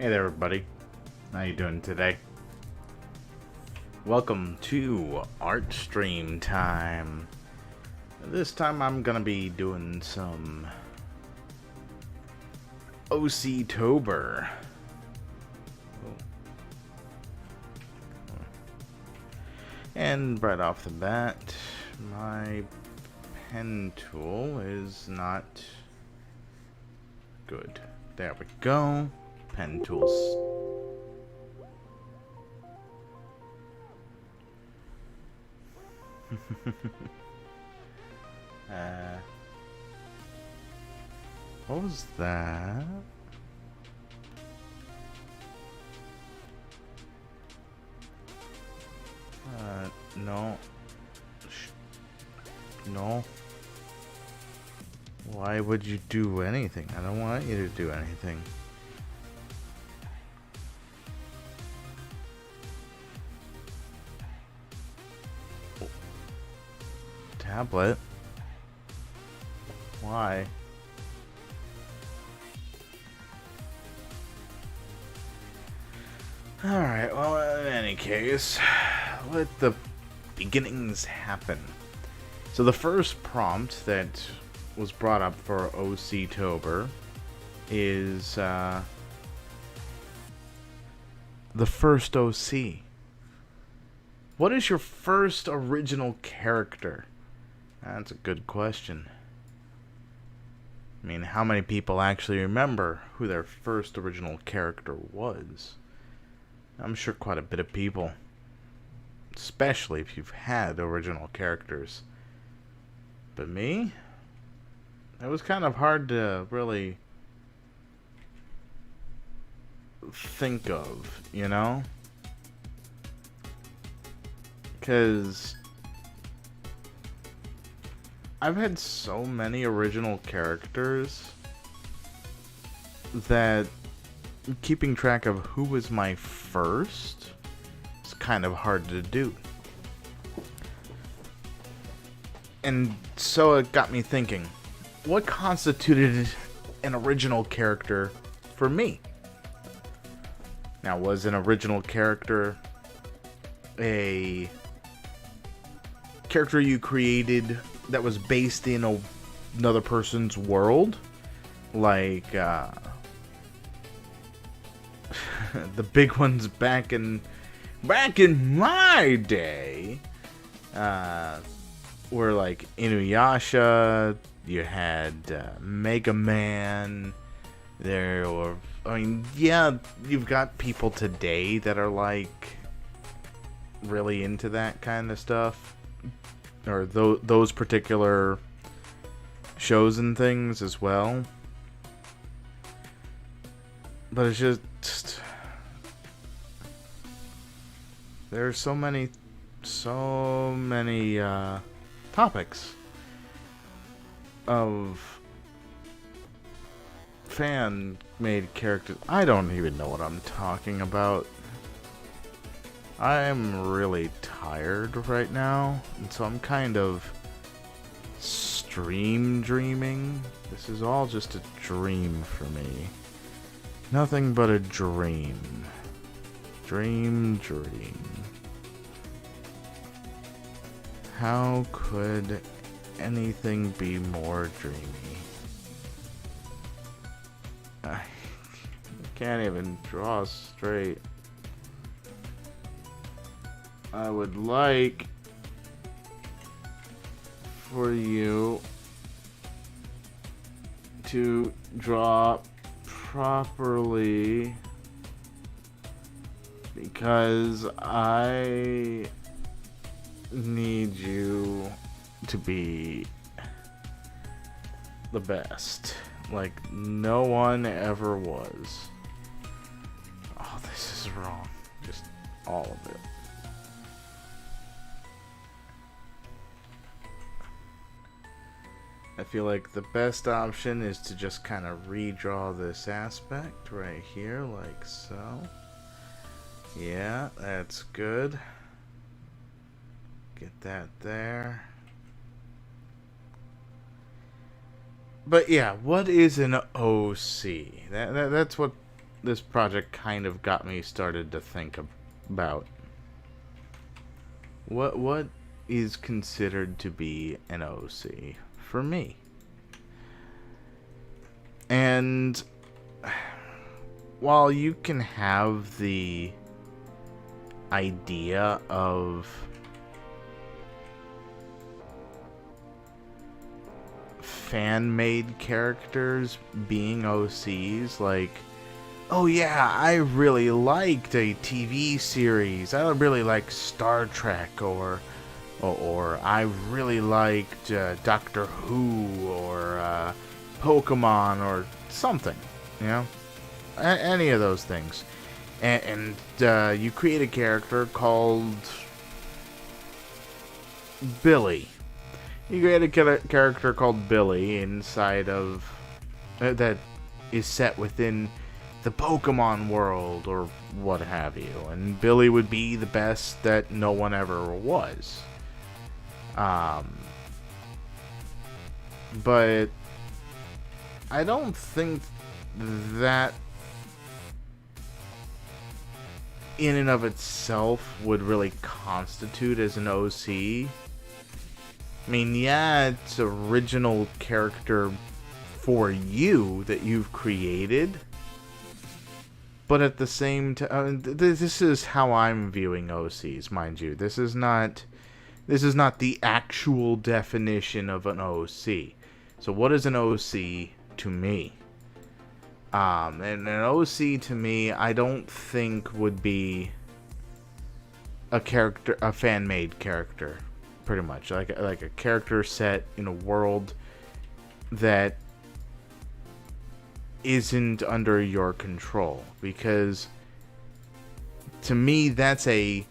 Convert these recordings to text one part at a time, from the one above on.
Hey there, everybody. How you doing today? Welcome to Art Stream Time. This time I'm gonna be doing some OC-tober. And right off the bat, my pen tool is not good. There we go. Pen tools. What was that? No. No. Why would you do anything? I don't want you to do anything. Tablet? Why? Alright, well, in any case, let the beginnings happen. So the first prompt that was brought up for OC-tober is the first OC. What is your first original character? That's a good question. I mean, how many people actually remember who their first original character was? I'm sure quite a bit of people. Especially if you've had original characters. But me? It was kind of hard to really think of, you know? Because I've had so many original characters that keeping track of who was my first is kind of hard to do. And so it got me thinking, what constituted an original character for me? Now, was an original character a character you created that was based in another person's world? Like, the big ones back in my day, were like Inuyasha. You had Mega Man. There were, I mean, yeah, you've got people today that are like really into that kind of stuff, or those particular shows and things as well. But it's just there's so many topics of fan-made characters. I don't even know what I'm talking about. I'm really tired right now, and so I'm kind of stream dreaming. This is all just a dream for me. Nothing but a dream. Dream. How could anything be more dreamy? I can't even draw straight. I would like for you to draw properly, because I need you to be the best, like no one ever was. Oh, this is wrong. Just all of it. I feel like the best option is to just kind of redraw this aspect right here, like so. Yeah, that's good. Get that there. But yeah, what is an OC? That's what this project kind of got me started to think about what is considered to be an OC for me. And while you can have the idea of fan-made characters being OCs, like, oh yeah, I really liked a TV series. I really like Star Trek, or I really liked Doctor Who, or Pokemon, or something, you know, any of those things. And you create a character called Billy. You create a character called Billy inside of that is set within the Pokemon world or what have you, and Billy would be the best that no one ever was. But I don't think that in and of itself would really constitute as an OC. I mean, yeah, it's original character for you that you've created, but at the same time, this is how I'm viewing OCs, mind you. This is not the actual definition of an OC. So what is an OC to me? And an OC to me, I don't think would be a fan-made character. Pretty much like a character set in a world that isn't under your control, because to me that's a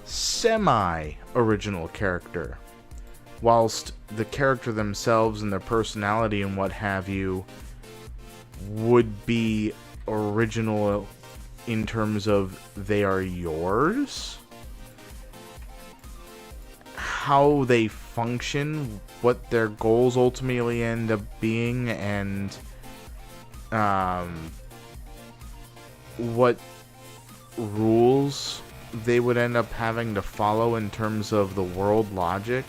semi-original character, whilst the character themselves and their personality and what have you would be original in terms of they are yours. How they function, what their goals ultimately end up being, and what rules they would end up having to follow in terms of the world logic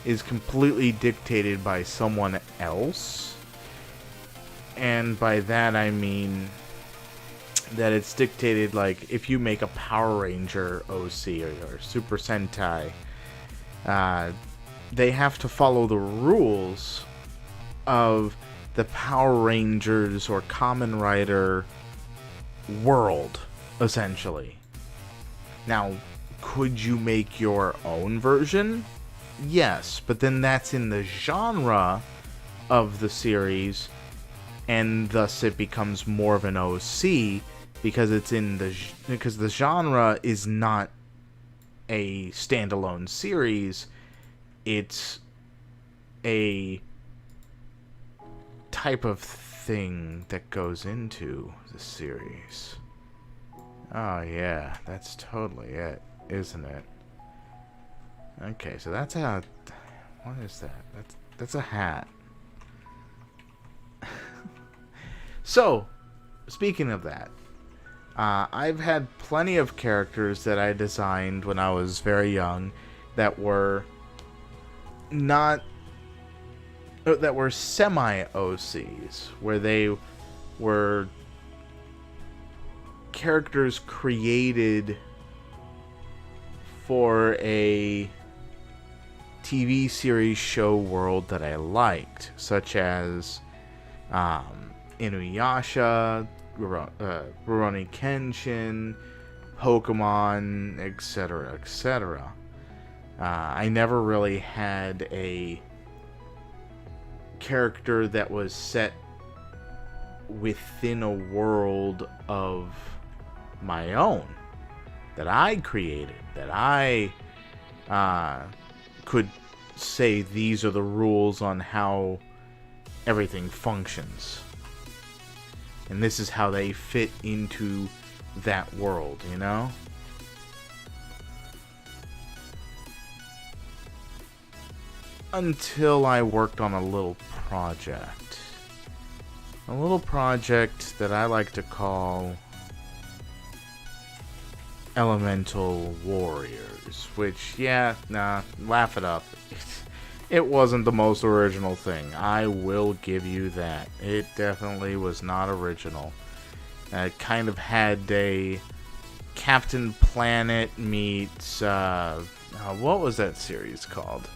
is completely dictated by someone else. And by that I mean that it's dictated, like, if you make a Power Ranger OC or Super Sentai, they have to follow the rules of the Power Rangers or Kamen Rider world, essentially. Now, could you make your own version? Yes, but then that's in the genre of the series, and thus it becomes more of an OC because the genre is not a standalone series. It's a type of thing that goes into the series. Oh yeah, that's totally it, isn't it? Okay, so that's a... what is that? That's a hat. So, speaking of that, I've had plenty of characters that I designed when I was very young that were semi-OCs, where they were characters created for a TV series show world that I liked, such as Inuyasha, Rurouni Kenshin, Pokemon, etc., etc. I never really had a character that was set within a world of my own that I created, that I could say these are the rules on how everything functions, and this is how they fit into that world, you know? Until I worked on a little project a little project that I like to call Elemental Warriors, which, yeah, nah, laugh it up. It wasn't the most original thing. I will give you that. It definitely was not original. It kind of had a Captain Planet meets, what was that series called?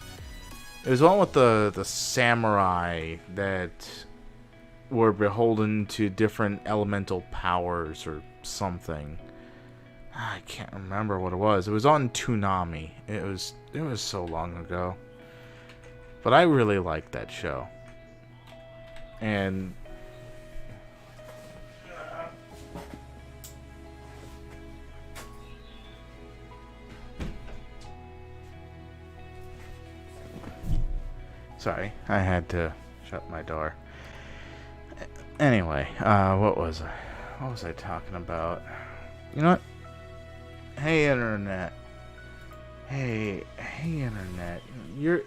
It was one with the samurai that were beholden to different elemental powers or something. I can't remember what it was. It was on Toonami. It was so long ago. But I really liked that show. And sorry, I had to shut my door. Anyway, what was I talking about? You know what? Hey, Internet. Hey, Internet. You're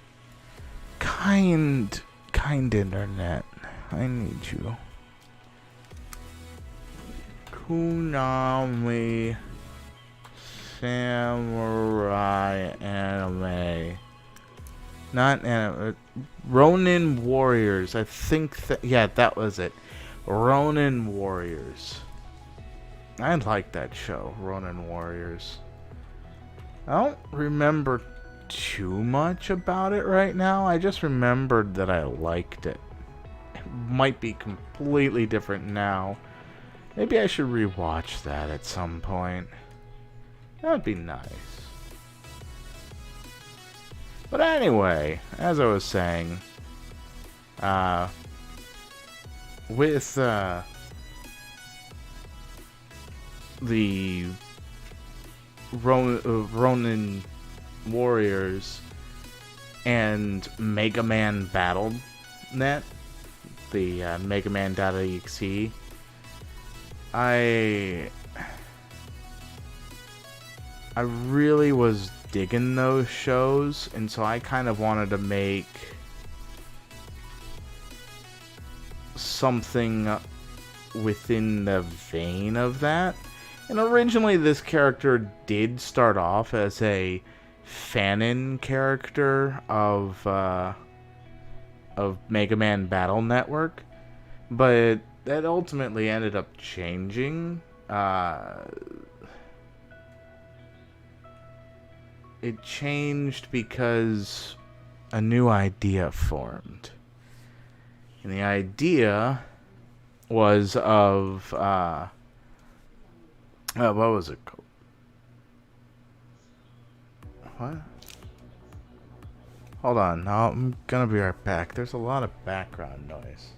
kind Internet. I need you. Toonami Samurai Anime. Not anime. Ronin Warriors. I think yeah, that was it. Ronin Warriors. I like that show, Ronin Warriors. I don't remember too much about it right now. I just remembered that I liked it. It might be completely different now. Maybe I should rewatch that at some point. That'd be nice. But anyway, as I was saying, with the Ronin Warriors and Mega Man Battle.net, the Mega Man.exe, I really was digging those shows, and so I kind of wanted to make something within the vein of that. And originally this character did start off as a fanon character of Mega Man Battle Network, but that ultimately ended up changing. It changed because a new idea formed. And the idea was of, what was it called? What? Hold on, now I'm gonna be right back. There's a lot of background noise.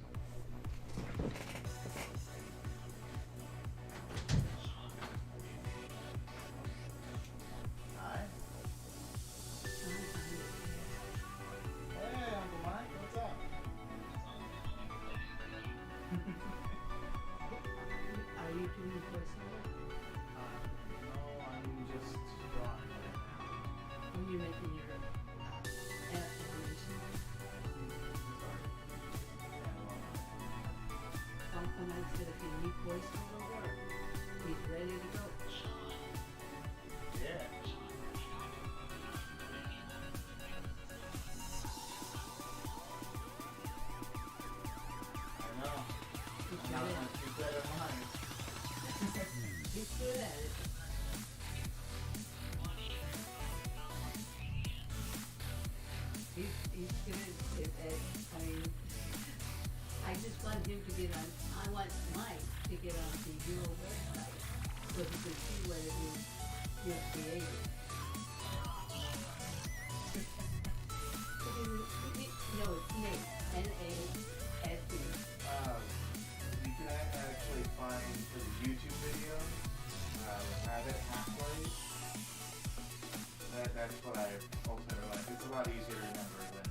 That's what I ultimately like. It's a lot easier to remember than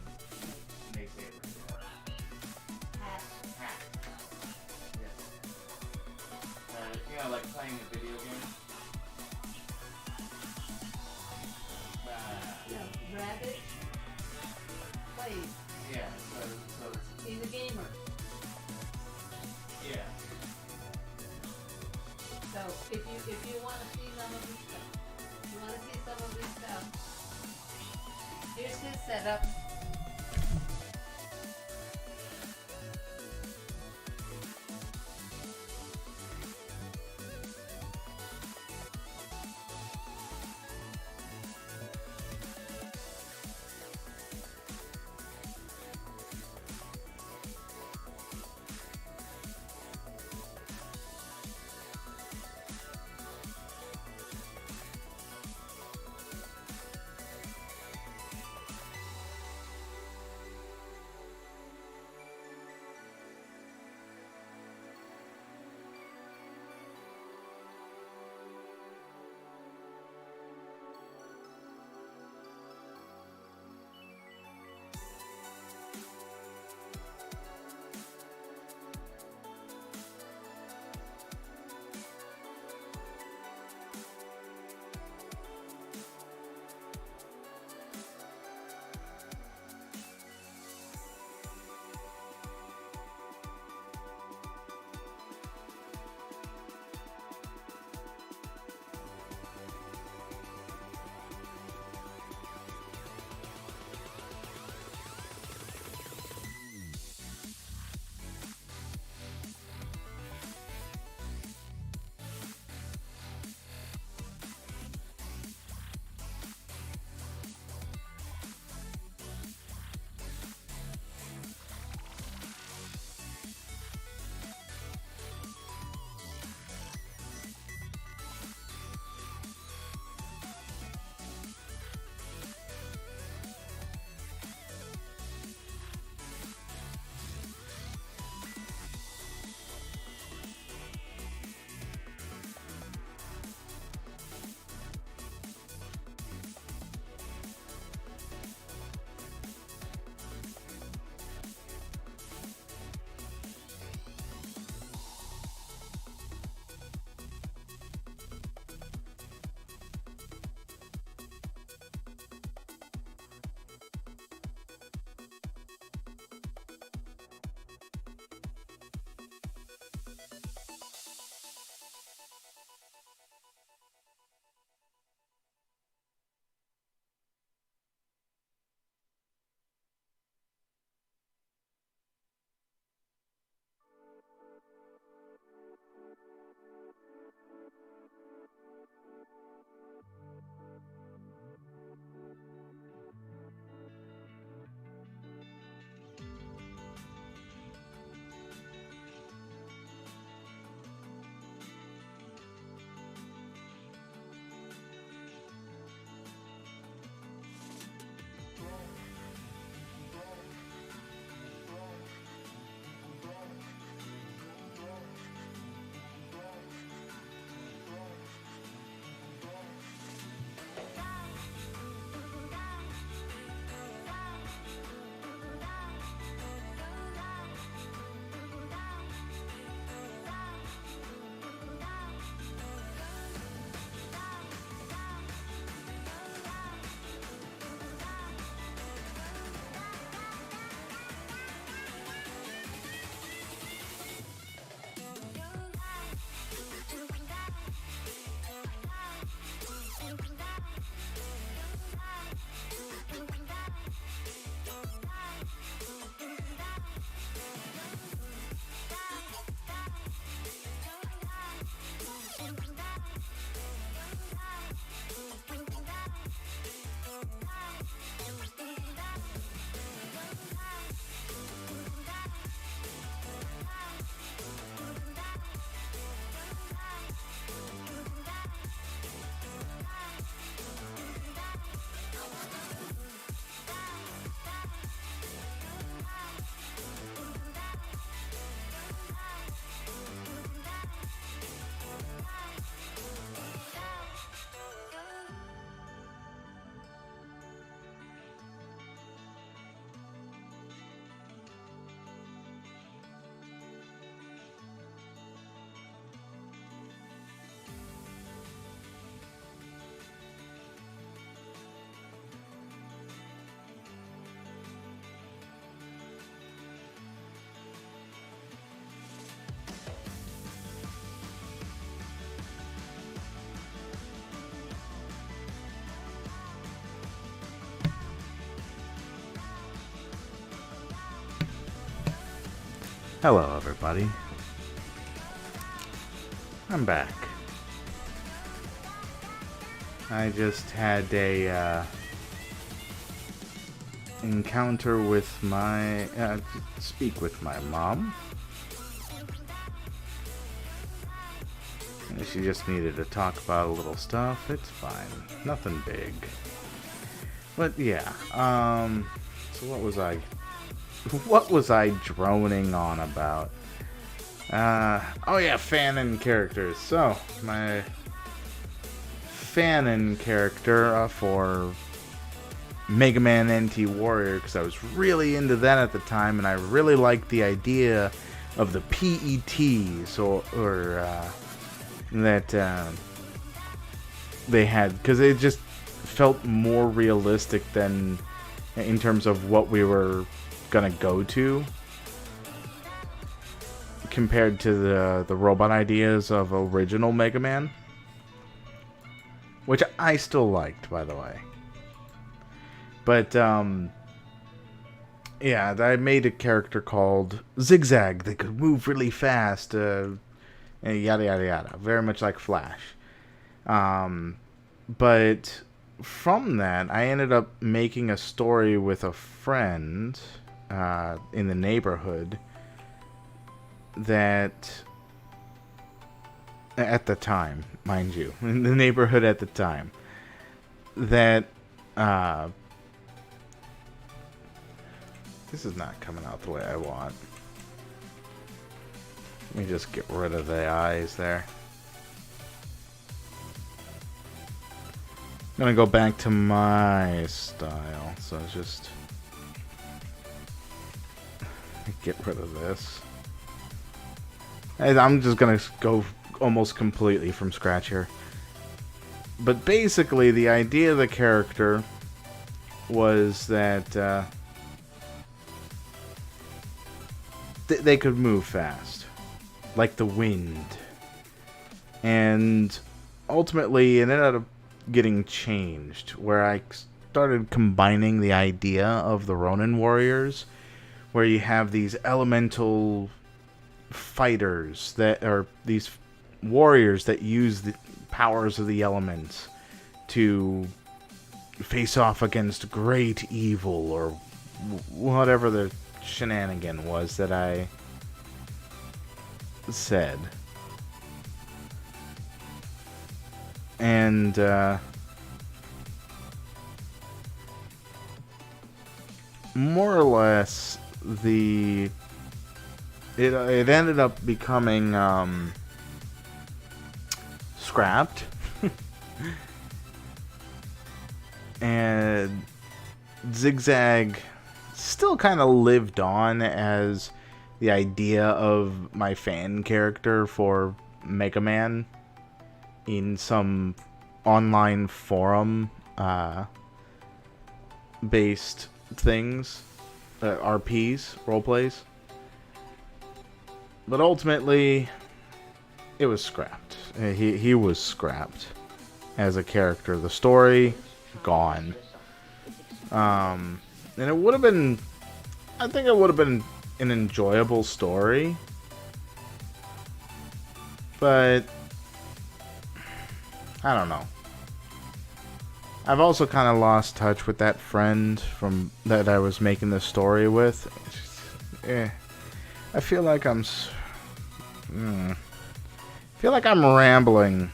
Nate Saber. Hack. Yes. Like playing a video game. Rabbit plays. Yeah, so He's a gamer. set up. Hello, everybody. I'm back. I just had a encounter with my speak with my mom. And she just needed to talk about a little stuff. It's fine, nothing big. But yeah, so what was I droning on about? Oh yeah, fanon characters. So, my fanon character for Mega Man NT Warrior, because I was really into that at the time, and I really liked the idea of the PETs, that they had, because it just felt more realistic than in terms of what we were gonna go to, compared to the robot ideas of original Mega Man, which I still liked, by the way. But yeah, I made a character called Zigzag that could move really fast, and yada yada yada, very much like Flash. But from that, I ended up making a story with a friend in the neighborhood that, at the time, mind you, in the neighborhood at the time, that this is not coming out the way I want. Let me just get rid of the eyes there. I'm gonna go back to my style, so just get rid of this. I'm just gonna go almost completely from scratch here. But basically, the idea of the character was that they could move fast, like the wind. And ultimately, it ended up getting changed, where I started combining the idea of the Ronin Warriors, where you have these elemental fighters that are these warriors that use the powers of the elements to face off against great evil, or whatever the shenanigan was that I said. And more or less, it ended up becoming scrapped. And Zigzag still kind of lived on as the idea of my fan character for Mega Man in some online forum based things, RPs, roleplays. But ultimately, it was scrapped. He was scrapped as a character. The story, gone. And it would have been, I think it would have been an enjoyable story. But I don't know. I've also kind of lost touch with that friend from that I was making this story with. I feel like I'm rambling,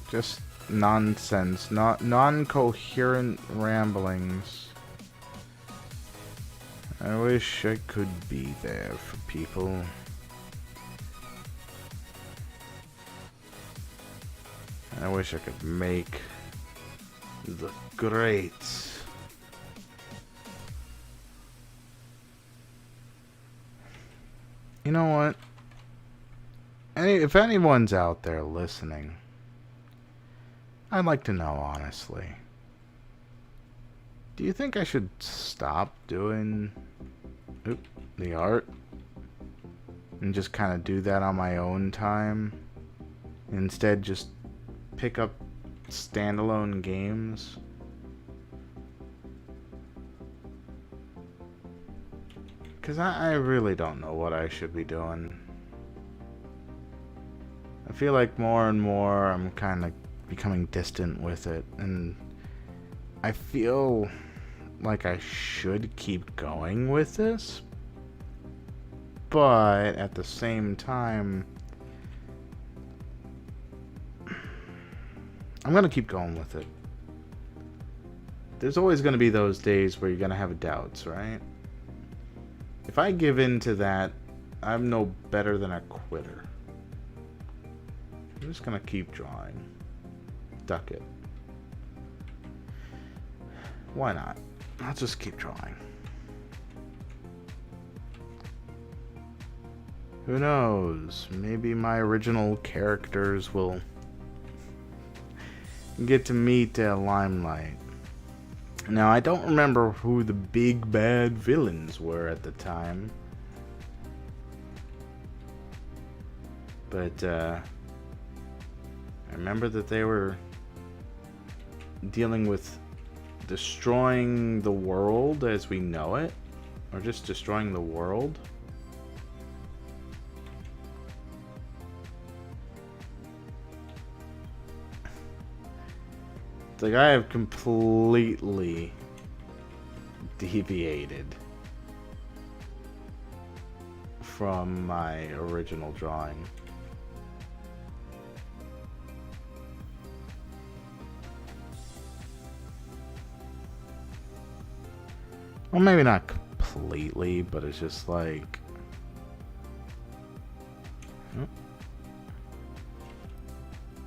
just nonsense, non-coherent ramblings. I wish I could be there for people. I wish I could make the greats. You know what? If anyone's out there listening, I'd like to know, honestly. Do you think I should stop doing the art and just kind of do that on my own time? Instead, just pick up standalone games? Because I really don't know what I should be doing. I feel like more and more I'm kind of becoming distant with it, and I feel like I should keep going with this, but at the same time, I'm gonna keep going with it. There's always gonna be those days where you're gonna have doubts, right? If I give in to that, I'm no better than a quitter. I'm just gonna keep drawing. Duck it. Why not? I'll just keep drawing. Who knows? Maybe my original characters will get to meet Limelight. Now, I don't remember who the big bad villains were at the time. But, I remember that they were dealing with destroying the world as we know it. Or just destroying the world. It's like I have completely deviated from my original drawing. Well, maybe not completely, but it's just like...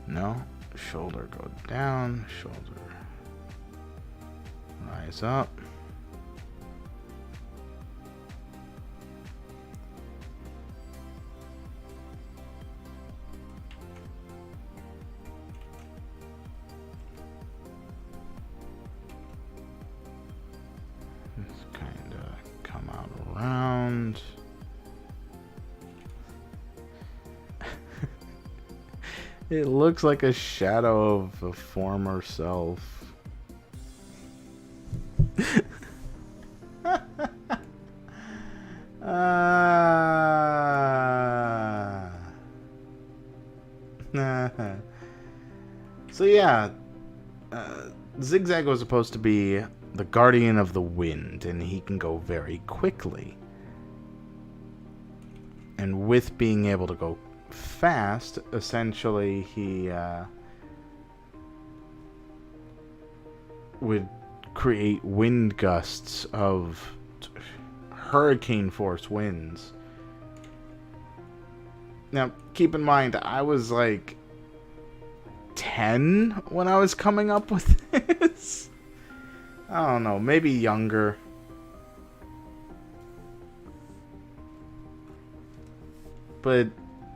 No. Shoulder go down. Shoulder rise up. Just kind of come out around. It looks like a shadow of a former self. So yeah, Zigzag was supposed to be the guardian of the wind, and he can go very quickly. And with being able to go fast, essentially he would create wind gusts of hurricane force winds. Now, keep in mind, I was like 10 when I was coming up with this. I don't know, maybe younger. But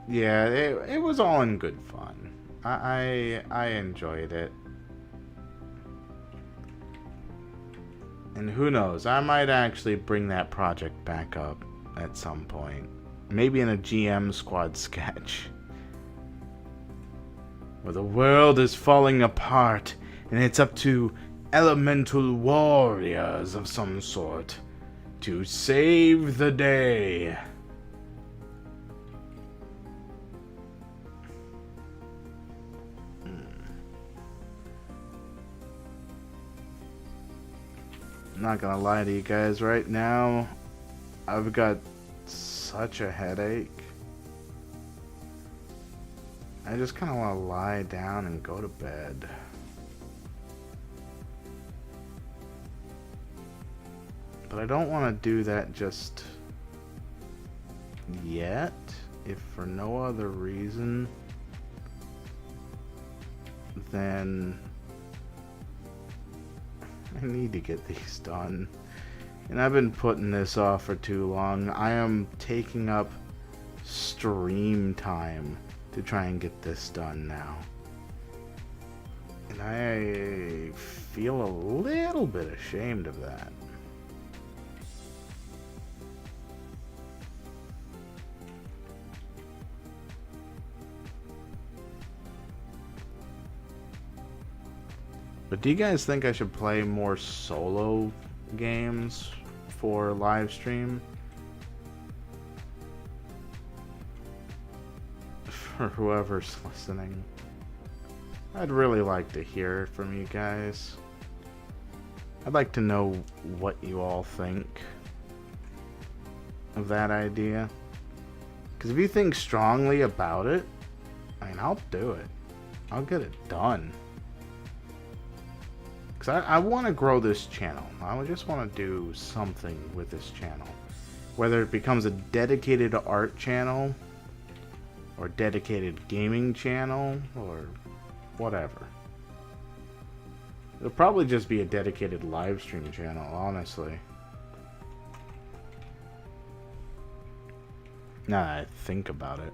yeah, it was all in good fun. I enjoyed it. And who knows, I might actually bring that project back up at some point. Maybe in a GM Squad sketch. Where the world is falling apart, and it's up to elemental warriors of some sort to save the day. I'm not gonna lie to you guys, right now I've got such a headache. I just kind of want to lie down and go to bed. But I don't want to do that just yet, if for no other reason than I need to get these done. And I've been putting this off for too long. I am taking up stream time to try and get this done now. And I feel a little bit ashamed of that. But do you guys think I should play more solo games for live stream? or whoever's listening. I'd really like to hear from you guys. I'd like to know what you all think of that idea. Because if you think strongly about it, I mean, I'll do it. I'll get it done. Because I want to grow this channel. I just want to do something with this channel. Whether it becomes a dedicated art channel, or dedicated gaming channel, or whatever. It'll probably just be a dedicated live stream channel, honestly. Now that I think about it.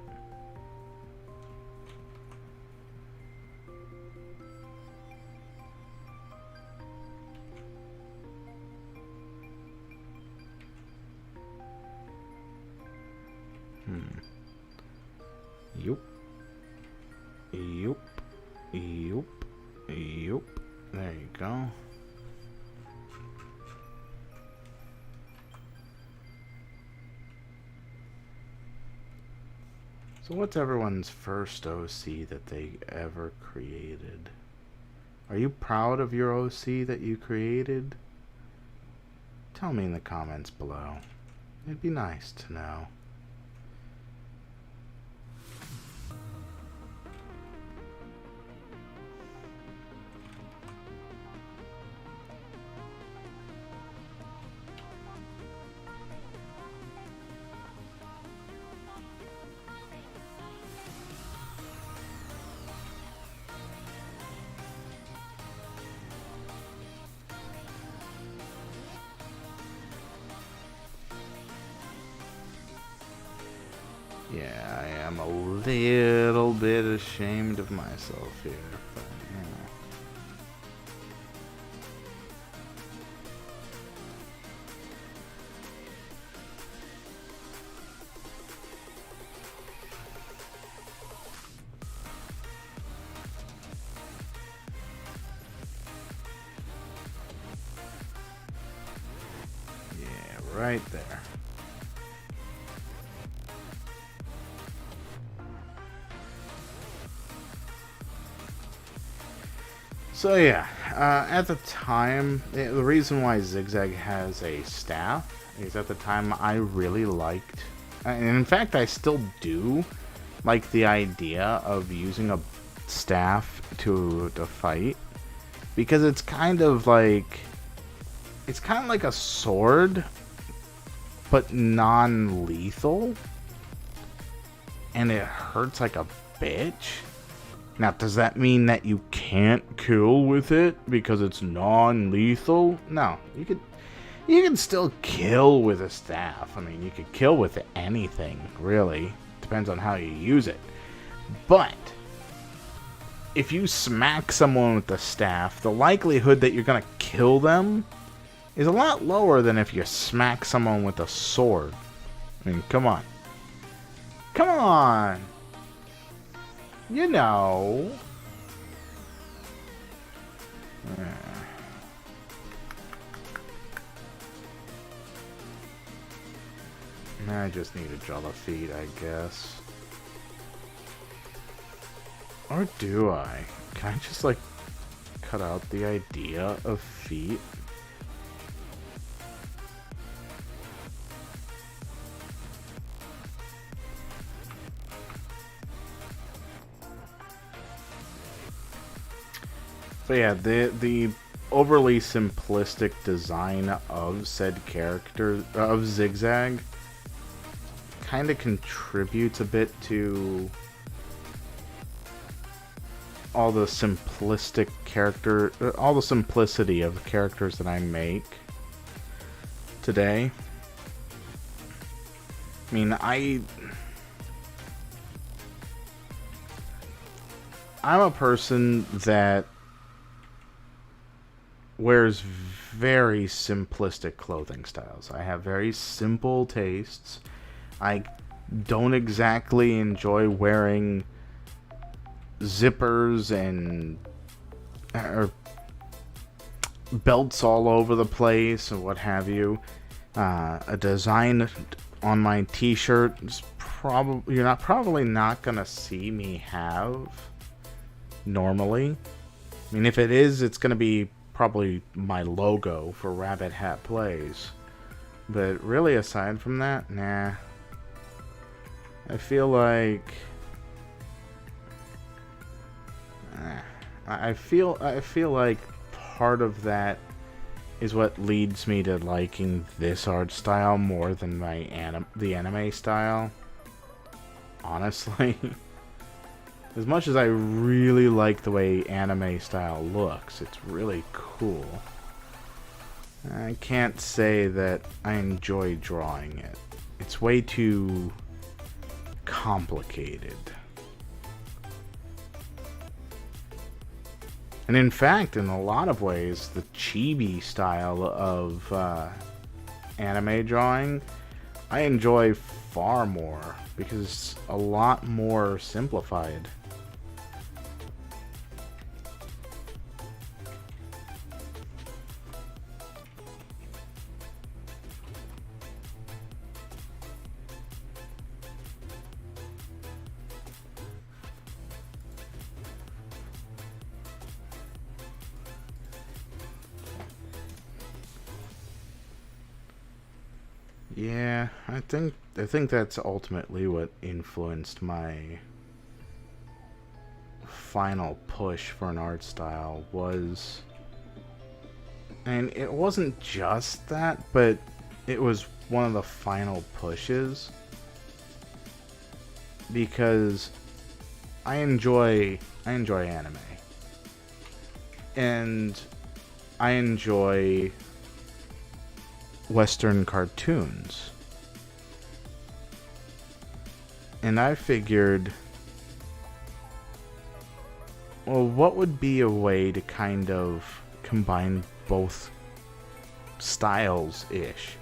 Yup. Yup. Yup. Yup. There you go. So what's everyone's first OC that they ever created? Are you proud of your OC that you created? Tell me in the comments below. It'd be nice to know. Yeah, I am a little bit ashamed of myself here, but yeah, right there. So yeah, at the time, the reason why Zigzag has a staff is at the time I really liked, and in fact I still do, like the idea of using a staff to fight, because it's kind of like a sword, but non-lethal, and it hurts like a bitch. Now, does that mean that you can't kill with it because it's non-lethal? No, you can still kill with a staff. I mean, you could kill with anything, really. Depends on how you use it. But if you smack someone with the staff, the likelihood that you're gonna kill them is a lot lower than if you smack someone with a sword. I mean, come on. Come on! You know. I just need to draw the feet, I guess. Or do I? Can I just, like, cut out the idea of feet? So yeah, the overly simplistic design of said character, of Zigzag, kind of contributes a bit to all the simplistic all the simplicity of characters that I make today. I mean, I'm a person that wears very simplistic clothing styles. I have very simple tastes. I don't exactly enjoy wearing zippers and belts all over the place and what have you. A design on my t-shirt is probably not gonna see me have normally. I mean, if it is, it's gonna be probably my logo for Rabbit Hat Plays. But really, aside from that, nah. I feel like I feel like part of that is what leads me to liking this art style more than the anime style. Honestly, as much as I really like the way anime style looks, it's really cool. I can't say that I enjoy drawing it. It's way too complicated. And in fact, in a lot of ways, the chibi style of anime drawing, I enjoy far more because it's a lot more simplified. Yeah, I think that's ultimately what influenced my final push for an art style was, and it wasn't just that, but it was one of the final pushes because I enjoy anime, and I enjoy Western cartoons. And I figured, well, what would be a way to kind of combine both styles-ish?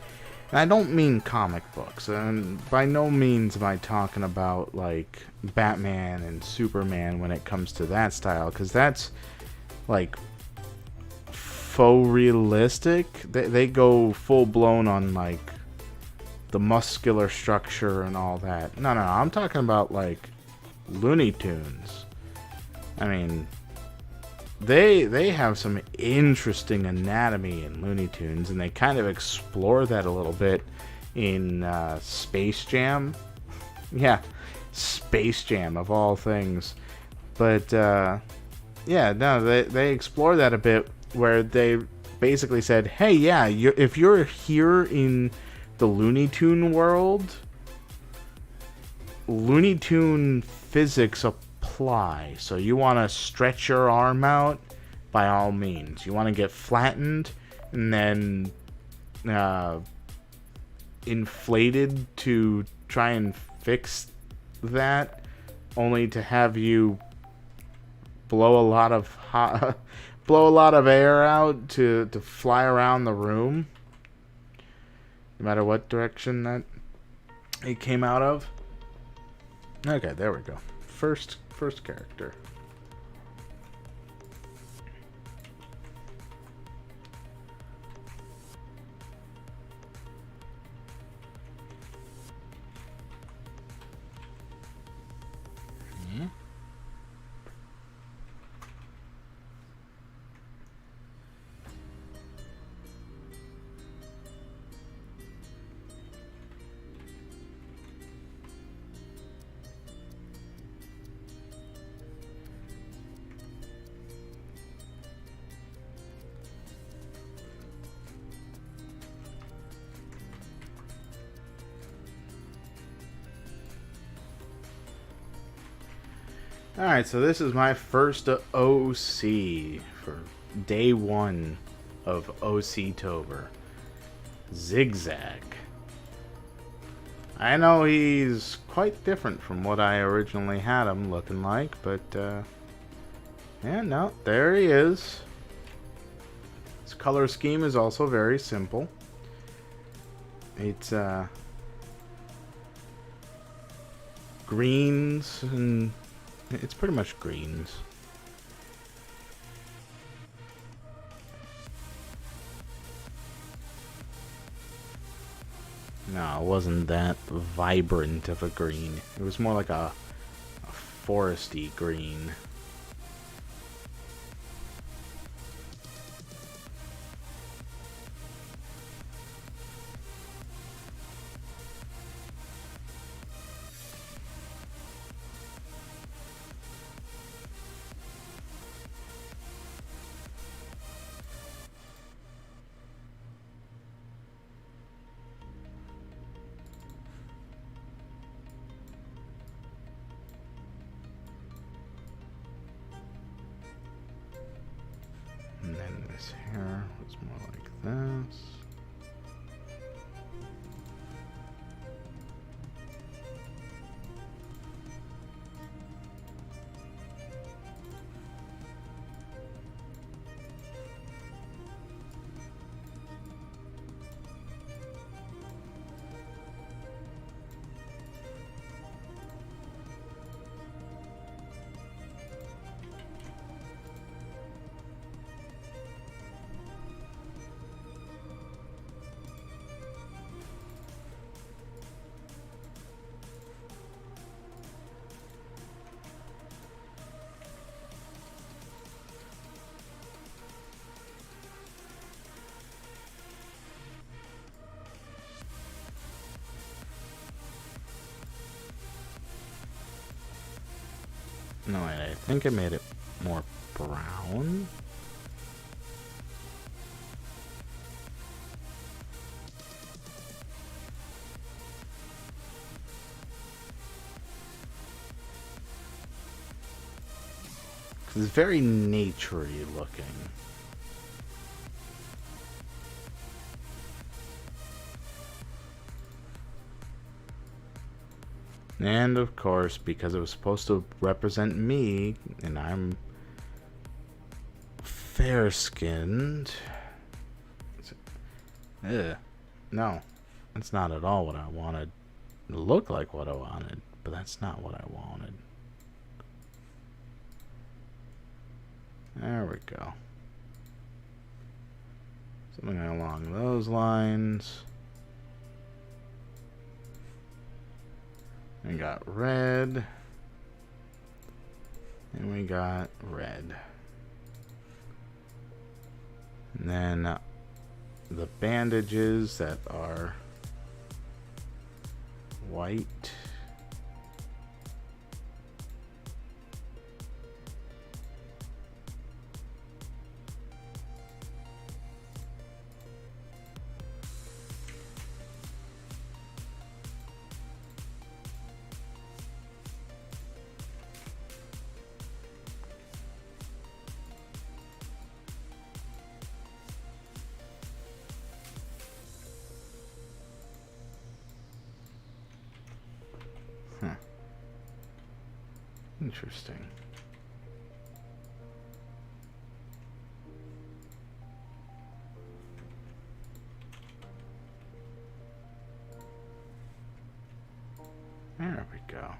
And I don't mean comic books, and by no means am I talking about, like, Batman and Superman when it comes to that style, because that's, like, faux realistic. They go full blown on like the muscular structure and all that. No, I'm talking about like Looney Tunes. I mean, they have some interesting anatomy in Looney Tunes, and they kind of explore that a little bit in Space Jam. Yeah, Space Jam of all things. But yeah, no, they explore that a bit, where they basically said, hey, yeah, if you're here in the Looney Tune world, Looney Tune physics apply. So you want to stretch your arm out, by all means. You want to get flattened and then inflated to try and fix that, only to have you blow a lot of air out to fly around the room, no matter what direction that it came out of. Okay, there we go. First character. Alright, so this is my first OC for day one of OC-tober. Zigzag. I know he's quite different from what I originally had him looking like, but yeah, no, there he is. His color scheme is also very simple. It's greens, and it's pretty much greens. No, it wasn't that vibrant of a green. It was more like a foresty green. And then this hair was more like this. No, I think I made it more brown. It's very naturey looking. And of course, because it was supposed to represent me, and I'm fair-skinned. No, that's not at all what I wanted. It looked like what I wanted, but that's not what I wanted. There we go. Something along those lines. We got red. And we got red. And then the bandages that are white. Interesting. There we go.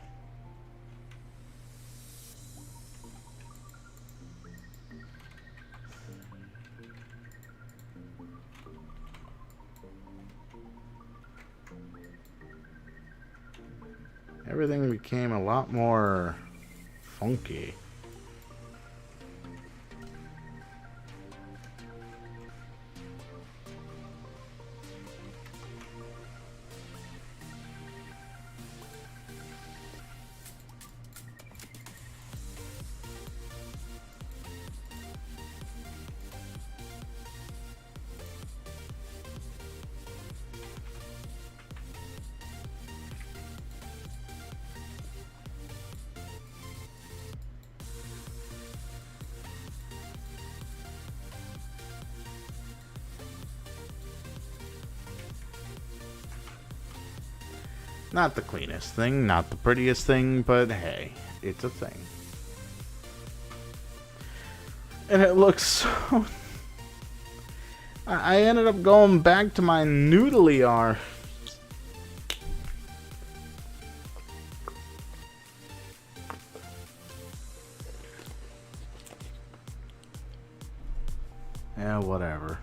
Everything became a lot more funky. Not the cleanest thing, not the prettiest thing, but hey, it's a thing. And it looks so... I ended up going back to my noodly R. Yeah, whatever.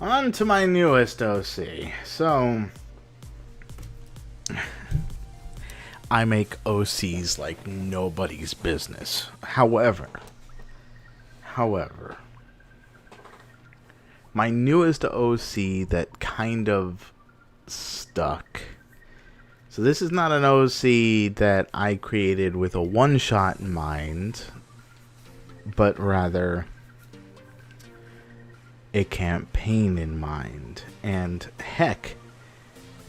On to my newest OC. So... I make OCs like nobody's business. However, my newest OC that kind of stuck. So this is not an OC that I created with a one-shot in mind, but rather a campaign in mind. And heck,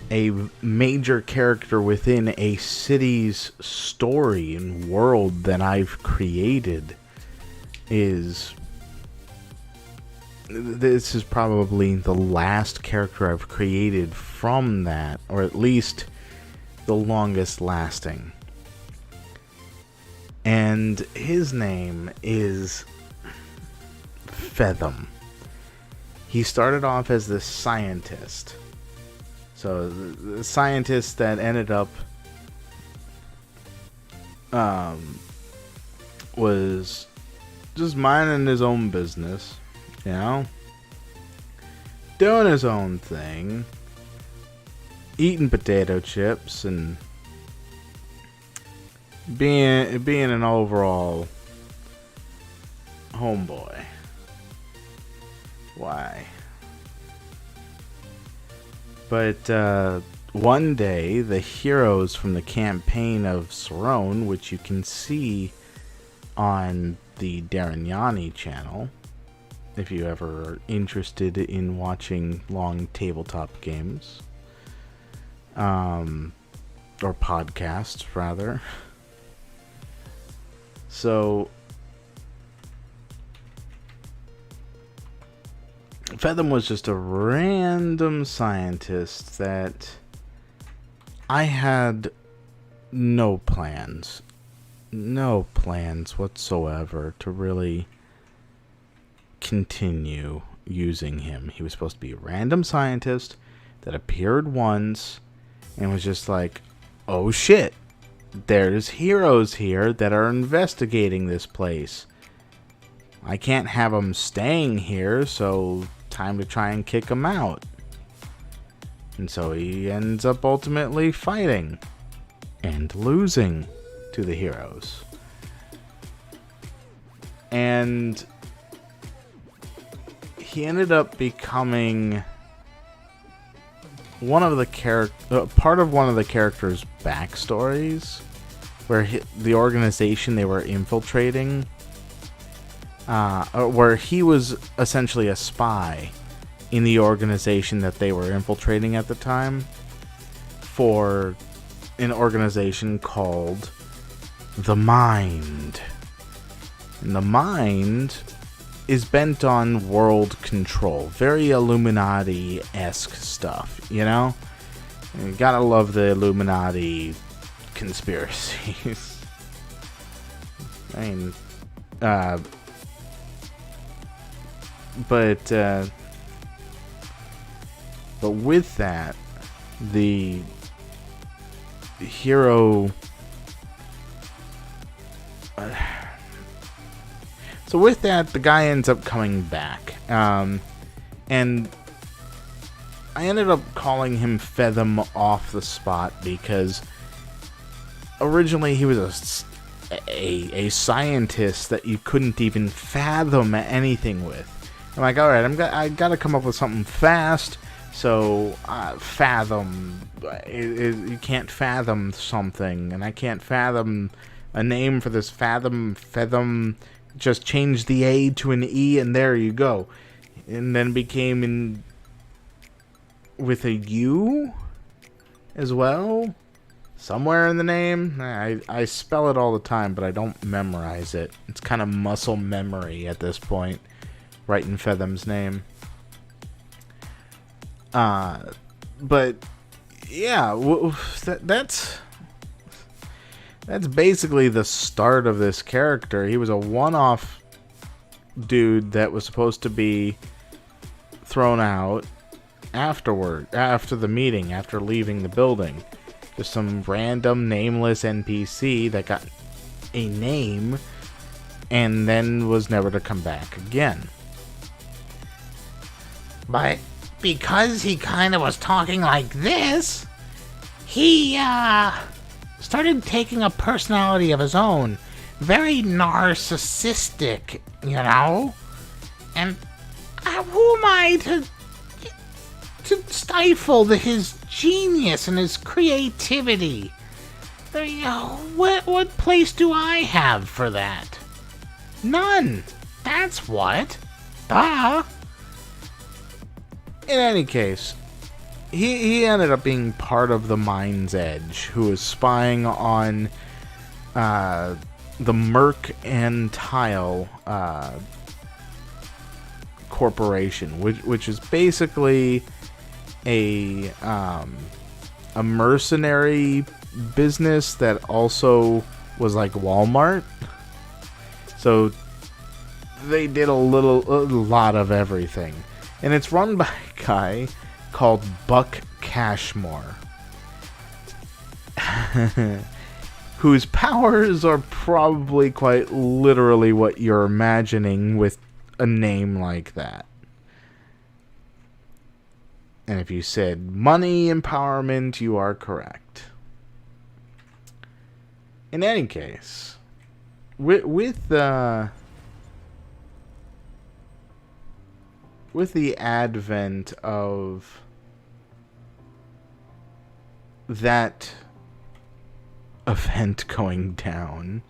a major character within a city's story and world that I've created is... This is probably the last character I've created from that, or at least the longest lasting. And his name is Fethum. He started off as this scientist. So the scientist that ended up was just minding his own business, you know, doing his own thing, eating potato chips and being an overall homeboy. Why? But one day, the heroes from the campaign of Cerrone, which you can see on the Darignani channel, if you ever are interested in watching long tabletop games, or podcasts, rather. So, Fethum was just a random scientist that I had no plans whatsoever to really continue using him. He was supposed to be a random scientist that appeared once and was just like, oh shit, there's heroes here that are investigating this place. I can't have them staying here, so time to try and kick them out. And so he ends up ultimately fighting and losing to the heroes. And he ended up becoming part of one of the characters' backstories, where the organization they were infiltrating, where he was essentially a spy in the organization that they were infiltrating at the time, for an organization called the Mind. And the Mind is bent on world control. Very Illuminati-esque stuff, you know? You gotta love the Illuminati conspiracies. I mean, but with that, the hero... So with that, the guy ends up coming back. And I ended up calling him Fethum off the spot because originally he was a scientist that you couldn't even fathom anything with. I'm like, all right, I gotta come up with something fast. So fathom, you can't fathom something, and I can't fathom a name for this. Fethum. Just change the A to an E, and there you go. And then became with a U as well, somewhere in the name. I spell it all the time, but I don't memorize it. It's kind of muscle memory at this point, writing Fethum's name. But yeah, that's basically the start of this character. He was a one-off dude that was supposed to be thrown out after the meeting, after leaving the building. Just some random nameless NPC that got a name and then was never to come back again. But because he kind of was talking like this, he started taking a personality of his own. Very narcissistic, you know? And who am I to stifle his genius and his creativity? What place do I have for that? None. That's what. Duh. In any case, he ended up being part of the Mind's Edge, who was spying on the Merc and Tile corporation, which is basically a mercenary business that also was like Walmart. So they did a lot of everything, and it's run by a guy called Buck Cashmore, whose powers are probably quite literally what you're imagining with a name like that. And if you said money empowerment, you are correct. In any case, with the advent of that event going down,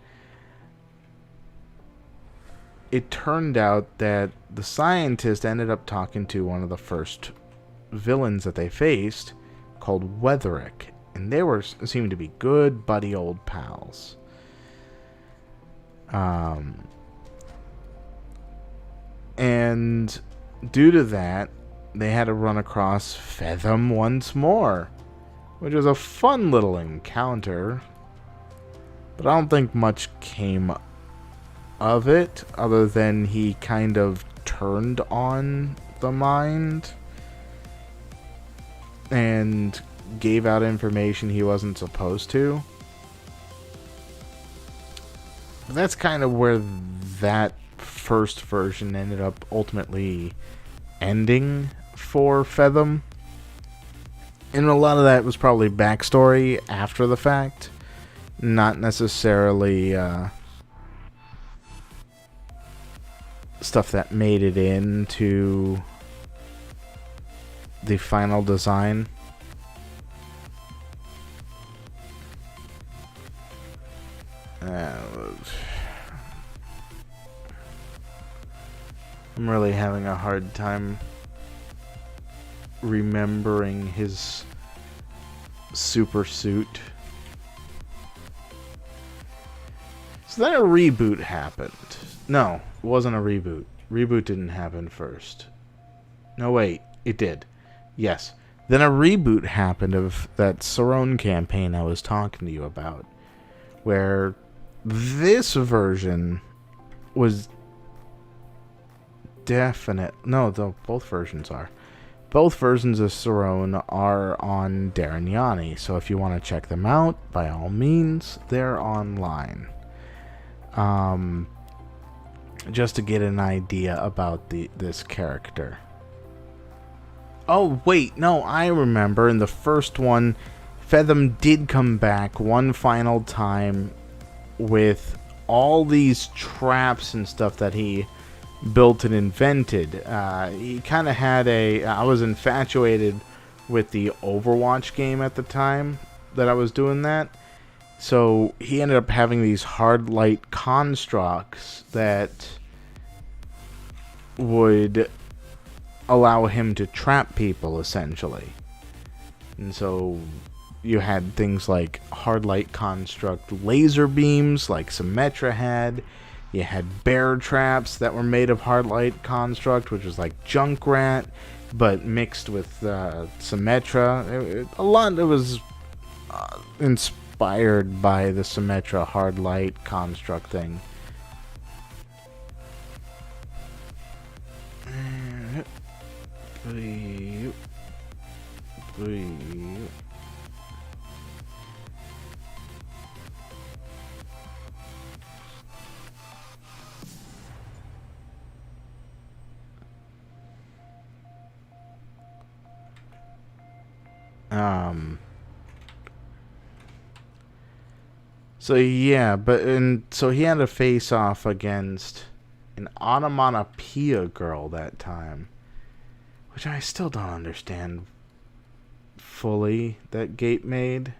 it turned out that the scientist ended up talking to one of the first villains that they faced, called Weatherick, and they seemed to be good buddy old pals. And due to that, they had to run across Fathom once more, which was a fun little encounter, but I don't think much came of it, other than he kind of turned on the Mind and gave out information he wasn't supposed to. But that's kind of where that first version ended up ultimately ending for Fathom. And a lot of that was probably backstory after the fact, not necessarily stuff that made it into the final design. I'm really having a hard time remembering his super suit. So then a reboot happened. No, it wasn't a reboot. Reboot didn't happen first. No, wait, it did. Yes. Then a reboot happened of that Cerrone campaign I was talking to you about, where this version was definite. No, both versions are. Both versions of Cerrone are on Darren Yanni, so if you want to check them out, by all means, they're online. Just to get an idea about this character. Oh, wait, no, I remember in the first one, Fathom did come back one final time with all these traps and stuff that he built and invented. He kind of had I was infatuated with the Overwatch game at the time that I was doing that. So he ended up having these hard light constructs that would allow him to trap people, essentially. And so you had things like hard light construct laser beams like Symmetra had. You had bear traps that were made of hard light construct, which was like Junkrat, but mixed with Symmetra. It was inspired by the Symmetra hard light construct thing. So yeah, so he had to face off against an onomatopoeia girl that time, which I still don't understand fully that Gate made.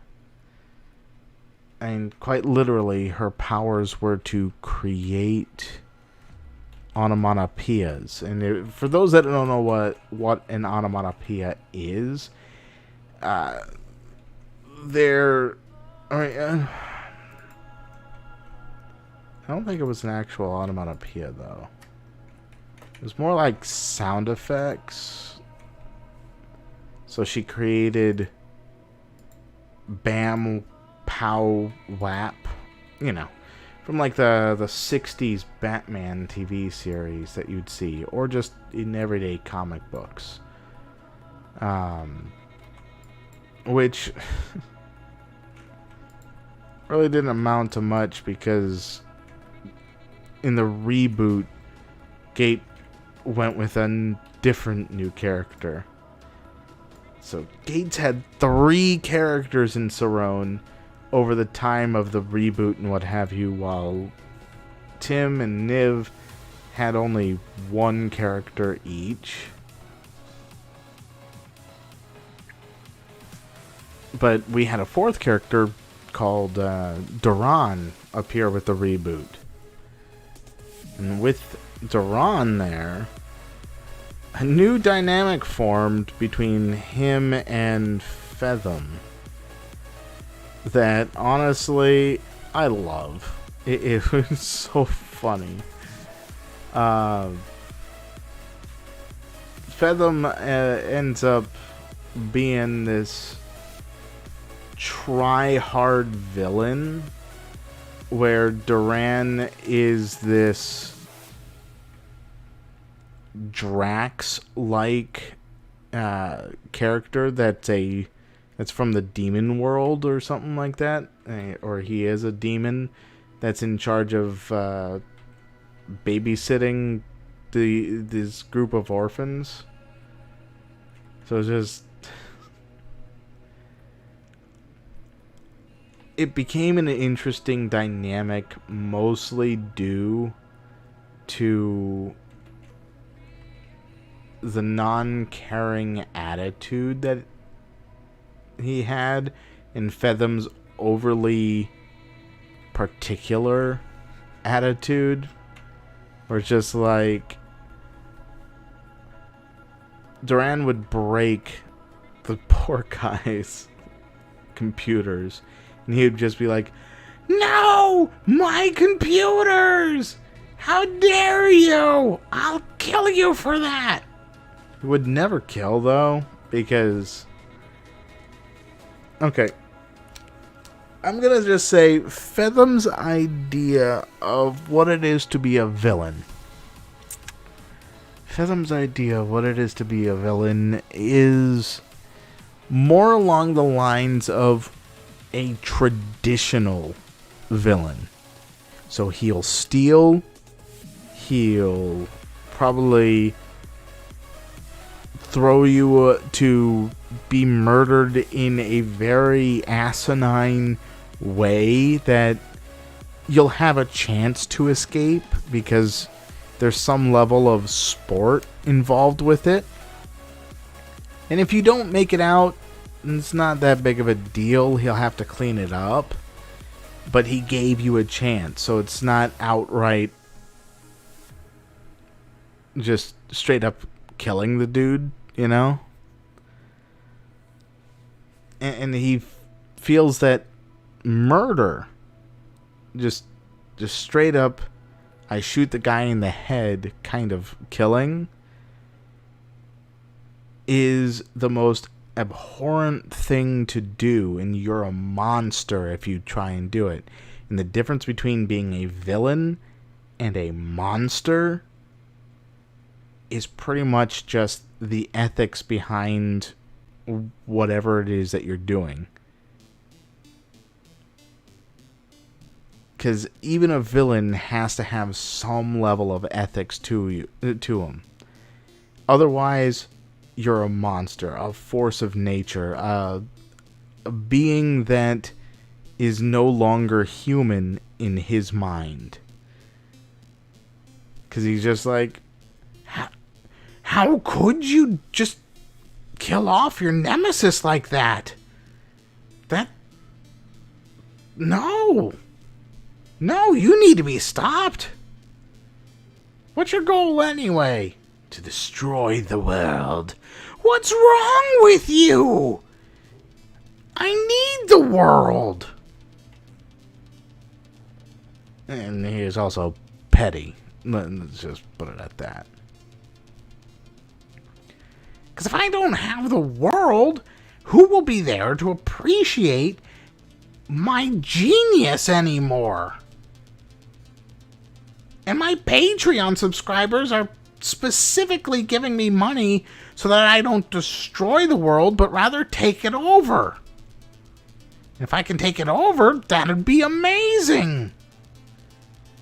I mean, quite literally, her powers were to create onomatopoeias. And for those that don't know what an onomatopoeia is, they're... I don't think it was an actual onomatopoeia, though. It was more like sound effects. So she created Bam, Pow, Whap, you know, from like the 60s Batman TV series that you'd see, or just in everyday comic books. Which really didn't amount to much because in the reboot, Gate went with a different new character. So Gates had 3 characters in Sarone over the time of the reboot and what have you, while Tim and Niv had only 1 character each. But we had a 4th character called Duran appear with the reboot. And with Duran there, a new dynamic formed between him and Fathom that honestly I love. It was so funny. Fathom ends up being this try-hard villain where Duran is this Drax-like character that's from the demon world or something like that, or he is a demon that's in charge of babysitting this group of orphans. So it's just it became an interesting dynamic, mostly due to the non-caring attitude that he had, and Fathom's overly particular attitude, where it's just like Duran would break the poor guy's computers, and he would just be like, "No! My computers! How dare you! I'll kill you for that!" He would never kill, though, because... Okay. I'm gonna just say, Fathom's idea of what it is to be a villain. Fathom's idea of what it is to be a villain is more along the lines of a traditional villain. So he'll steal, he'll probably throw you to be murdered in a very asinine way that you'll have a chance to escape because there's some level of sport involved with it. And if you don't make it out, it's not that big of a deal. He'll have to clean it up. But he gave you a chance, so it's not outright just straight up killing the dude, you know? And he feels that murder, just straight up, I shoot the guy in the head kind of killing, is the most abhorrent thing to do, and you're a monster if you try and do it. And the difference between being a villain and a monster is pretty much just the ethics behind whatever it is that you're doing. Because even a villain has to have some level of ethics to him. Otherwise, you're a monster, a force of nature, a being that is no longer human in his mind. Because he's just like, how could you just kill off your nemesis like that? No, you need to be stopped. What's your goal anyway? To destroy the world. What's wrong with you? I need the world. And he is also petty. Let's just put it at that. Because if I don't have the world, who will be there to appreciate my genius anymore? And my Patreon subscribers are specifically giving me money so that I don't destroy the world, but rather take it over. If I can take it over, that'd be amazing.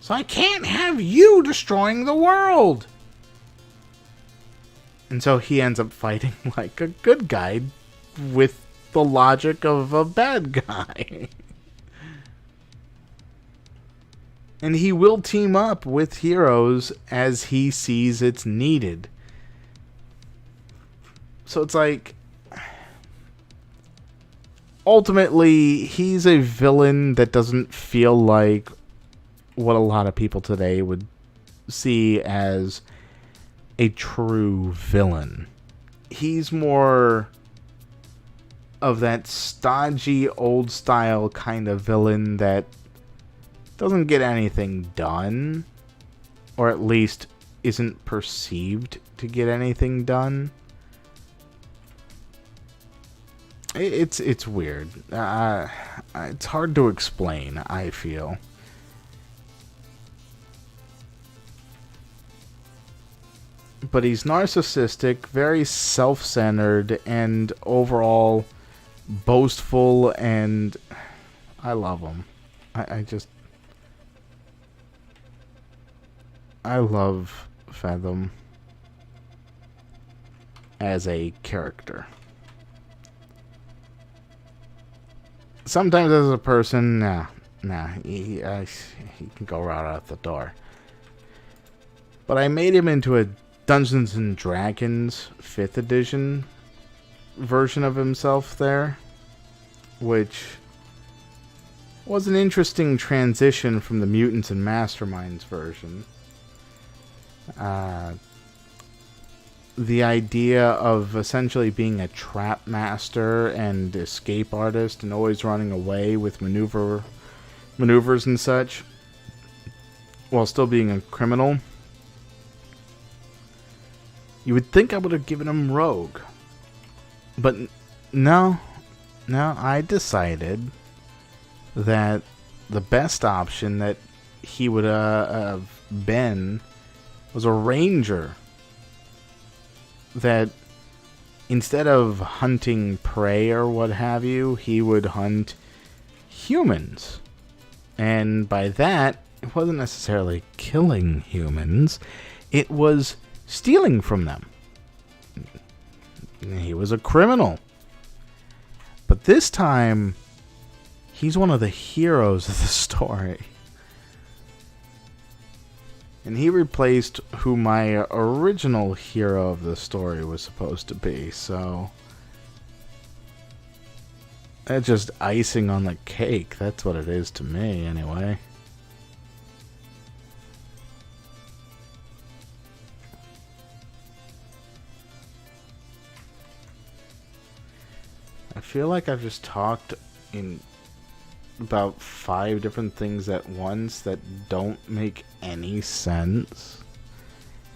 So I can't have you destroying the world. And so he ends up fighting like a good guy with the logic of a bad guy. And he will team up with heroes as he sees it's needed. So it's like, ultimately, he's a villain that doesn't feel like what a lot of people today would see as a true villain. He's more of that stodgy, old-style kind of villain that doesn't get anything done, or at least isn't perceived to get anything done. It's weird. It's hard to explain, I feel. But he's narcissistic, very self-centered, and overall boastful, and I love him. I love Fathom as a character. Sometimes as a person, he can go right out the door. But I made him into a Dungeons and Dragons 5th edition version of himself there, which was an interesting transition from the Mutants and Masterminds version. The idea of essentially being a trap master and escape artist and always running away with maneuvers and such while still being a criminal. You would think I would have given him Rogue. But no, I decided that the best option that he would have been was a ranger. That instead of hunting prey or what have you, he would hunt humans. And by that, it wasn't necessarily killing humans, it was stealing from them. He was a criminal. But this time, he's one of the heroes of the story. And he replaced who my original hero of the story was supposed to be, so that's just icing on the cake. That's what it is to me, anyway. I feel like I've just talked in about 5 different things at once that don't make any sense.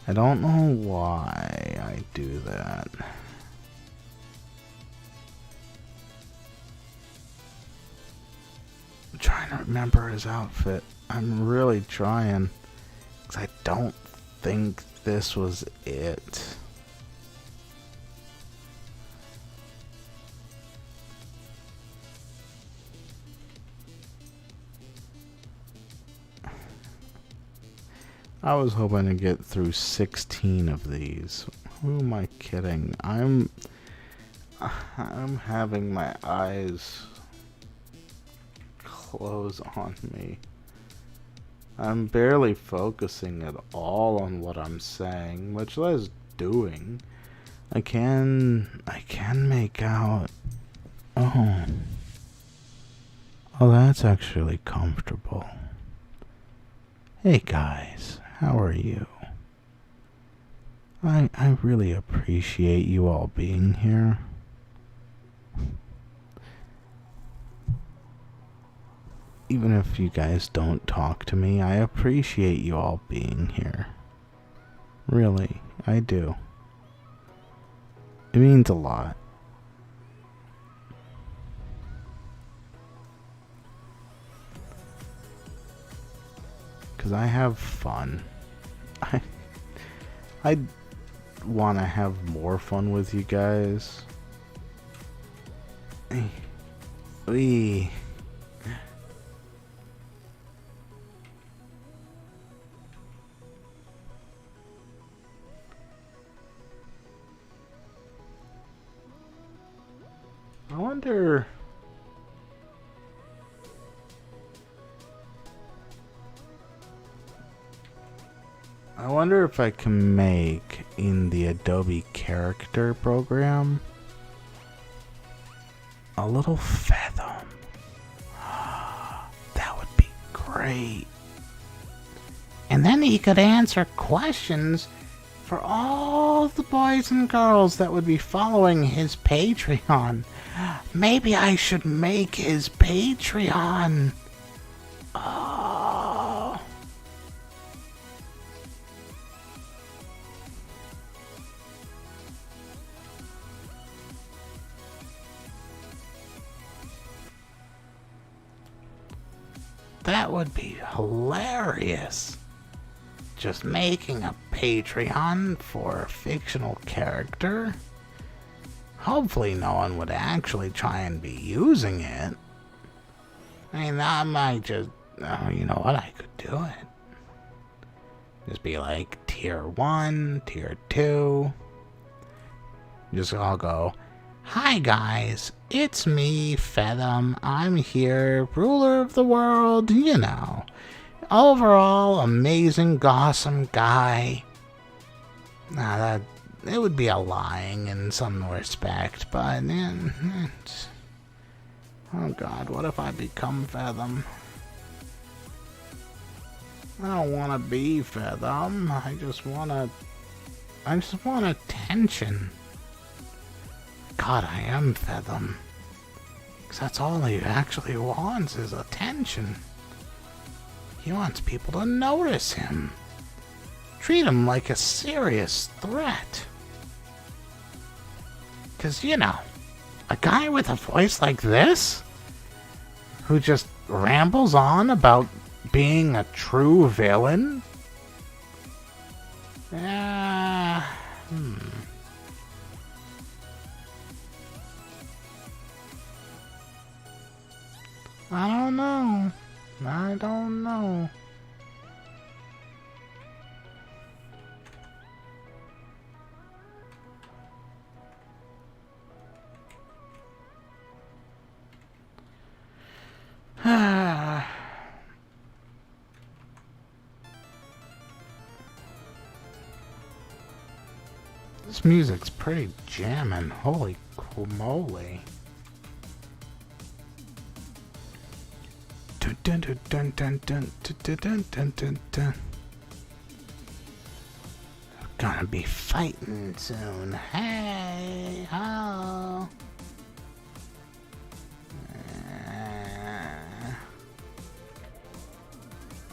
I don't know why I do that. I'm trying to remember his outfit. I'm really trying. Because I don't think this was it. I was hoping to get through 16 of these. Who am I kidding? I'm having my eyes clothes on me. I'm barely focusing at all on what I'm saying, much less doing. I can make out. Oh, that's actually comfortable. Hey guys, how are you? I really appreciate you all being here. Even if you guys don't talk to me, I appreciate you all being here. Really, I do. It means a lot. Because I have fun. I want to have more fun with you guys. Wee. I wonder if I can make in the Adobe Character program a little Fathom. That would be great. And then he could answer questions for all the boys and girls that would be following his Patreon. Maybe I should make his Patreon. Oh. That would be hilarious. Just making a Patreon for a fictional character. Hopefully no one would actually try and be using it. I mean, I might just... Oh, you know what? I could do it. Just be like tier 1, tier 2. Just all go, "Hi guys, it's me, Fathom. I'm here, ruler of the world, you know. Overall, amazing, awesome guy." Now that... It would be a lying in some respect, but... oh god, what if I become Fathom? I don't want to be Fathom. I just want attention. God, I am Fathom. 'Cause that's all he actually wants is attention. He wants people to notice him. Treat him like a serious threat. 'Cause, you know, a guy with a voice like this, who just rambles on about being a true villain? I don't know. I don't know. This music's pretty jammin'. Holy moly. Dun dun dun dun dun dun dun dun dun dun dun. Gonna be fighting soon. Hey ho.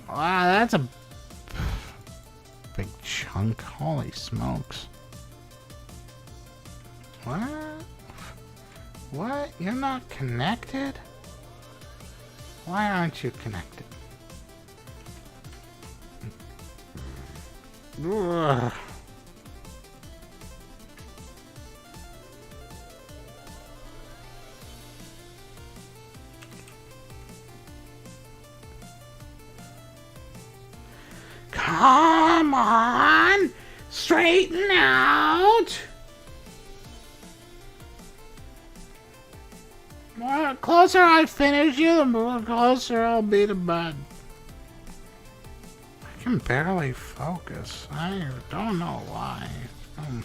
Wow, that's a big chunk. Holy smokes. What? What? You're not connected? Why aren't you connected? Ugh. Come on! Straighten out! What closer I finish you, the more closer I'll be to bed. I can barely focus. I don't know why. I'm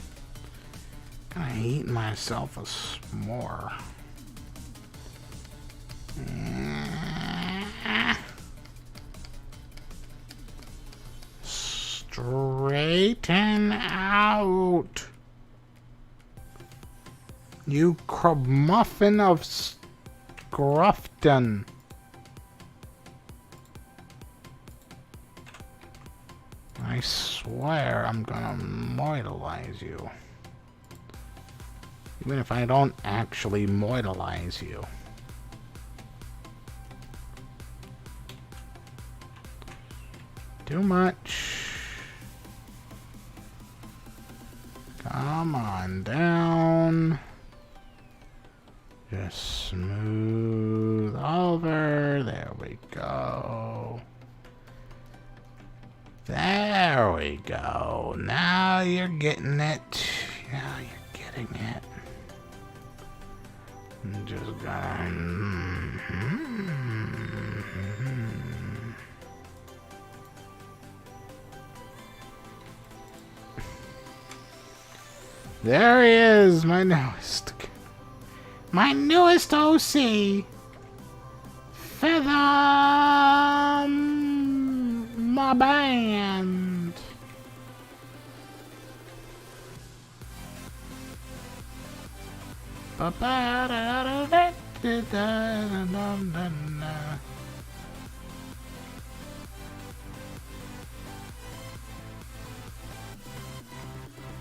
gonna eat myself a s'more. Straighten out. You muffin of Scruffton. I swear I'm gonna mortalize you. Even if I don't actually mortalize you. Too much. Come on down. Just smooth over. There we go. There we go. Now you're getting it. Now you're getting it. I'm just gonna... There he is, my newest OC. Feather my band.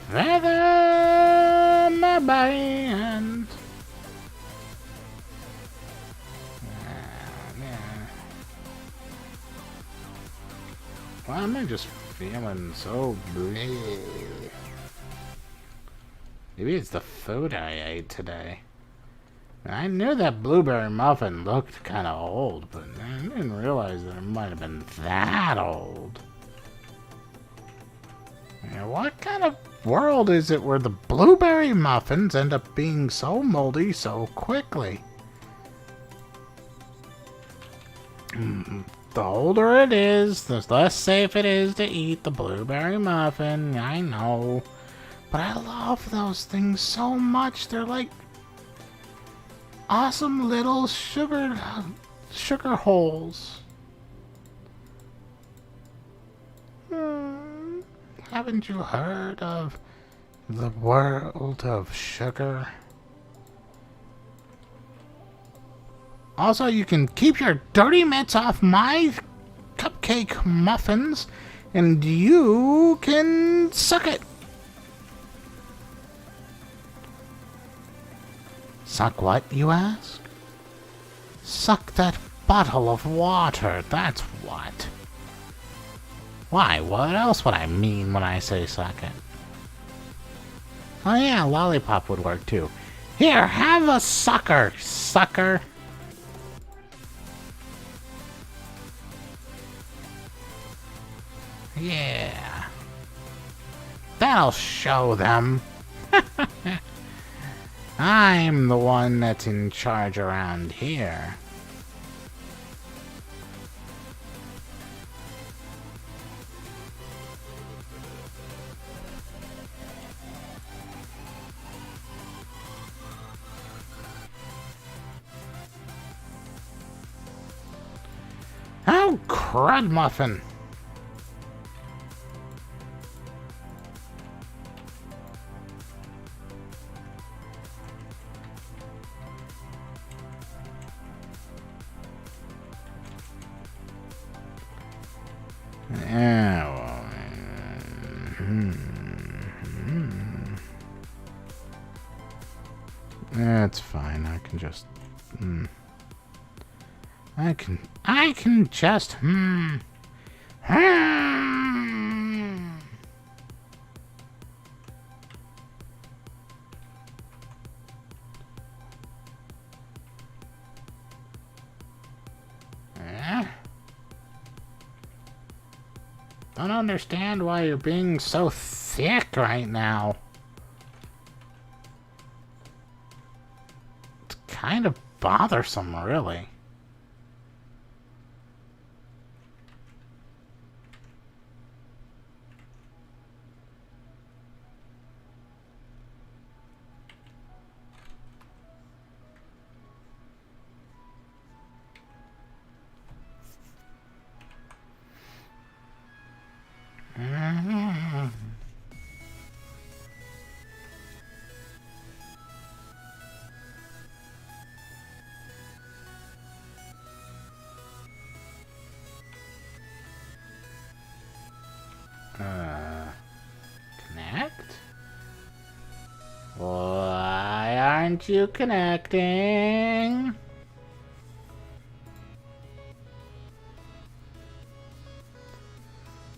Feather my band. Why am I just feeling so bleh? Maybe it's the food I ate today. I knew that blueberry muffin looked kind of old, but I didn't realize that it might have been that old. Yeah, what kind of world is it where the blueberry muffins end up being so moldy so quickly? The older it is, the less safe it is to eat the blueberry muffin. I know. But I love those things so much. They're like awesome little sugar holes. Haven't you heard of the world of sugar? Also, you can keep your dirty mitts off my cupcake muffins, and you can suck it. Suck what, you ask? Suck that bottle of water, that's what. Why, what else would I mean when I say suck it? Oh yeah, lollipop would work too. Here, have a sucker, sucker. Yeah. That'll show them. I'm the one that's in charge around here. Oh, crud muffin. Yeah, well, that's fine. I can just I can just Don't understand why you're being so thick right now. It's kind of bothersome, really. Connect? Why aren't you connecting?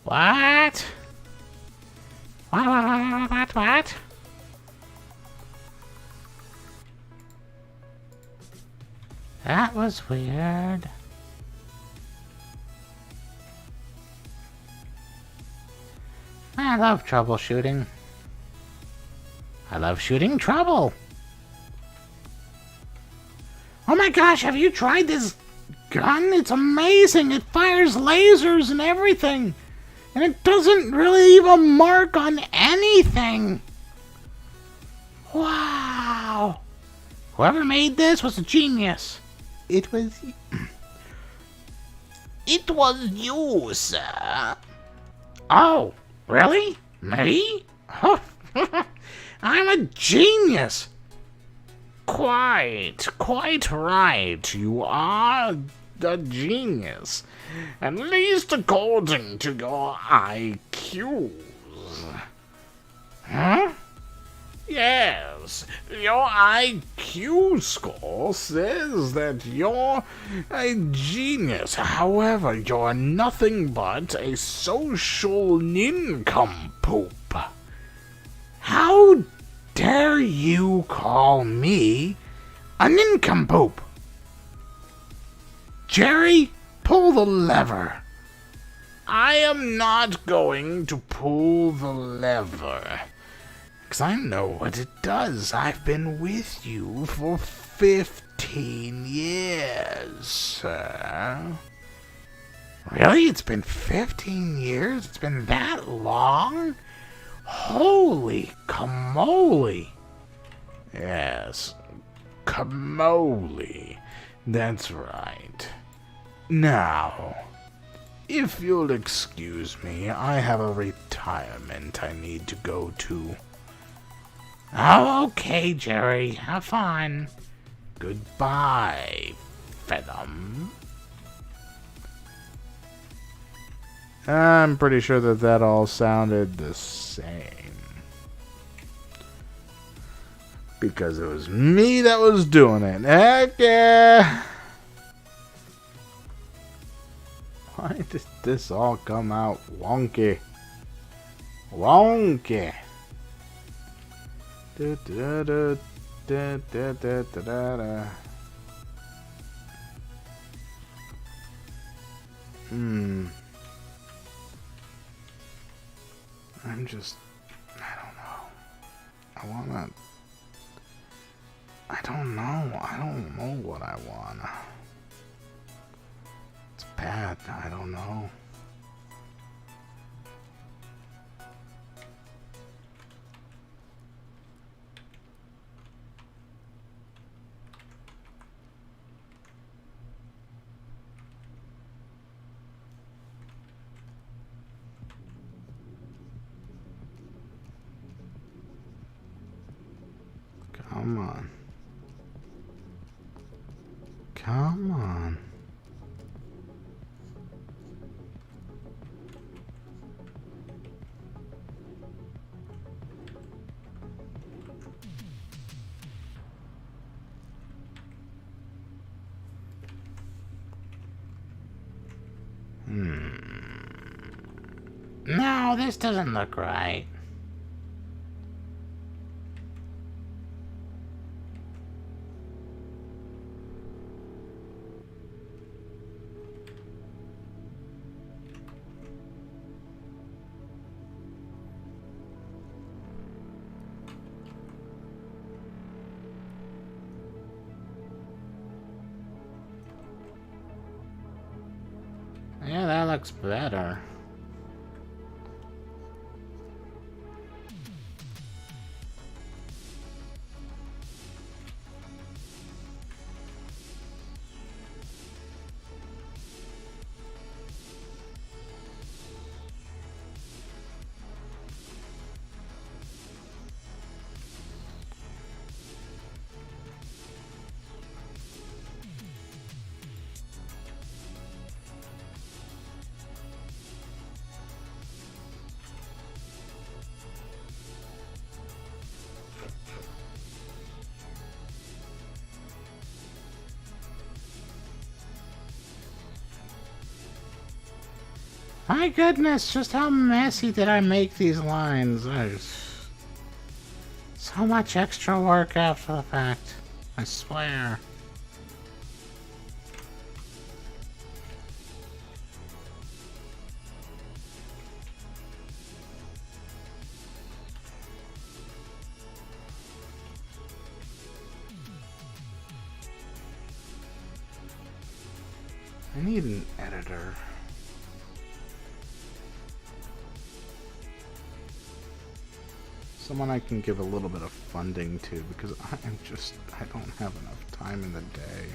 What? What? That was weird. I love troubleshooting. I love shooting trouble. Oh my gosh, have you tried this gun? It's amazing. It fires lasers and everything. And it doesn't really leave a mark on anything. Wow. Whoever made this was a genius. It was you, sir. Oh, really? Me? I'm a genius. Quite right. You are a genius. At least according to your IQs. Huh? Yes, your IQ score says that you're a genius. However, you're nothing but a social nincompoop. How dare you call me a nincompoop? Jerry, pull the lever. I am not going to pull the lever. Because I know what it does. I've been with you for 15 years, sir. Really? It's been 15 years? It's been that long? Holy camole. Yes, camole. That's right. Now, if you'll excuse me, I have a retirement I need to go to. Oh, okay, Jerry. Have fun. Goodbye, Phenom. I'm pretty sure that all sounded the same. Because it was me that was doing it. Heck yeah! Why did this all come out wonky? Wonky. Da, da, da, da, da, da, da, da. I'm just, I don't know. I don't know what I wanna. It's bad, I don't know. Come on. Come on. No, this doesn't look right. looks better. My goodness, just how messy did I make these lines? There's so much extra work after the fact. I swear. I need an editor. Someone I can give a little bit of funding to, because I don't have enough time in the day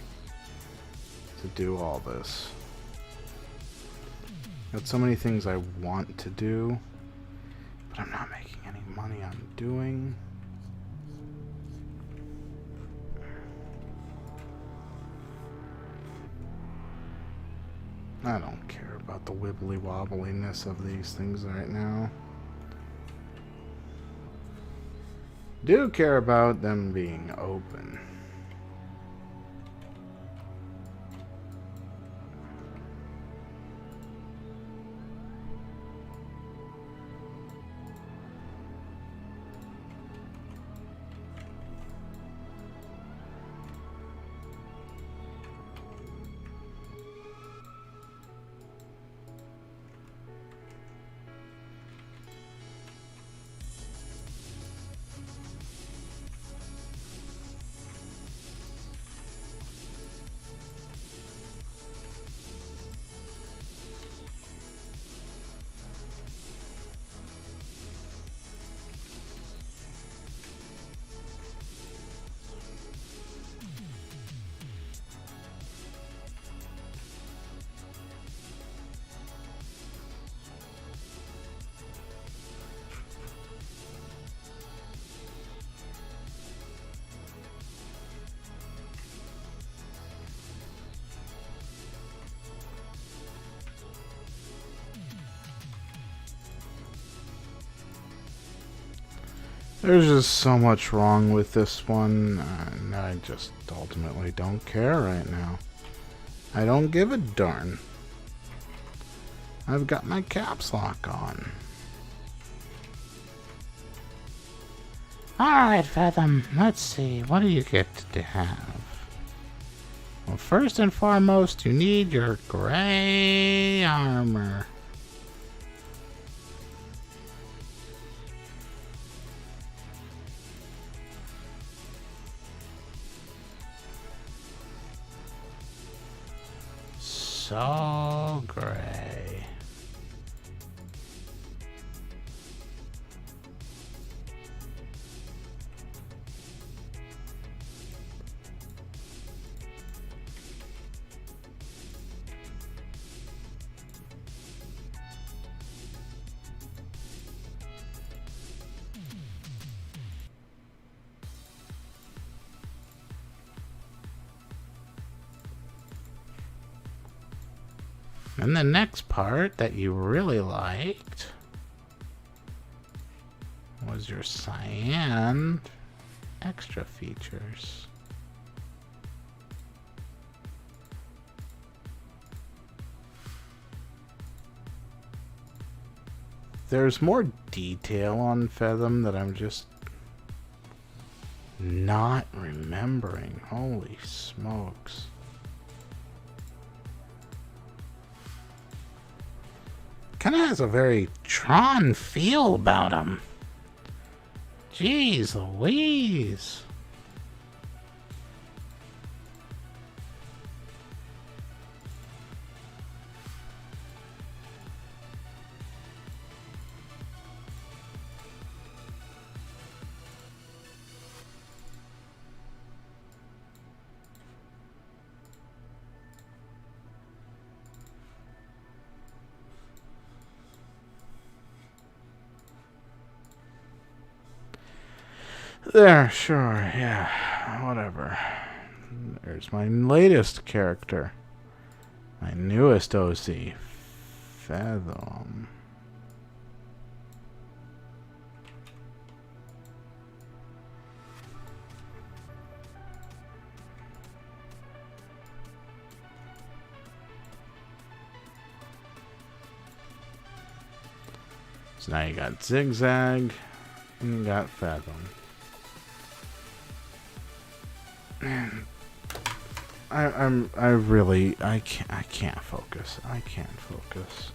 to do all this. Got so many things I want to do, but I'm not making any money on doing. I don't care about the wibbly wobbliness of these things right now. Do care about them being open. There's just so much wrong with this one, and I just ultimately don't care right now. I don't give a darn. I've got my caps lock on. Alright, Fathom, let's see, what do you get to have? Well, first and foremost, you need your gray armor. So gray. And the next part that you really liked was your cyan extra features. There's more detail on Fathom that I'm just not remembering. Holy smokes. Kind of has a very Tron feel about him. Jeez Louise. There, sure, yeah, whatever. There's my latest character. My newest OC. Fathom. So now you got Zigzag, and you got Fathom. Man, I can't focus. I can't focus.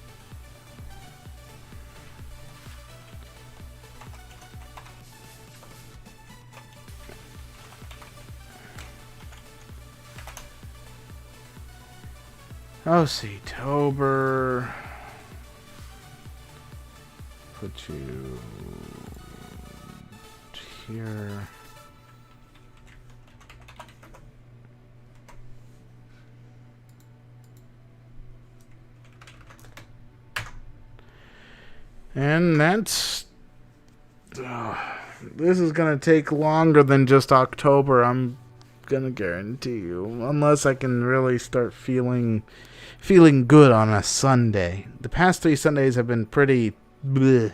Oh, see, Tober. Put you here. And that's... this is going to take longer than just October, I'm going to guarantee you. Unless I can really start feeling good on a Sunday. The past 3 Sundays have been pretty... bleh.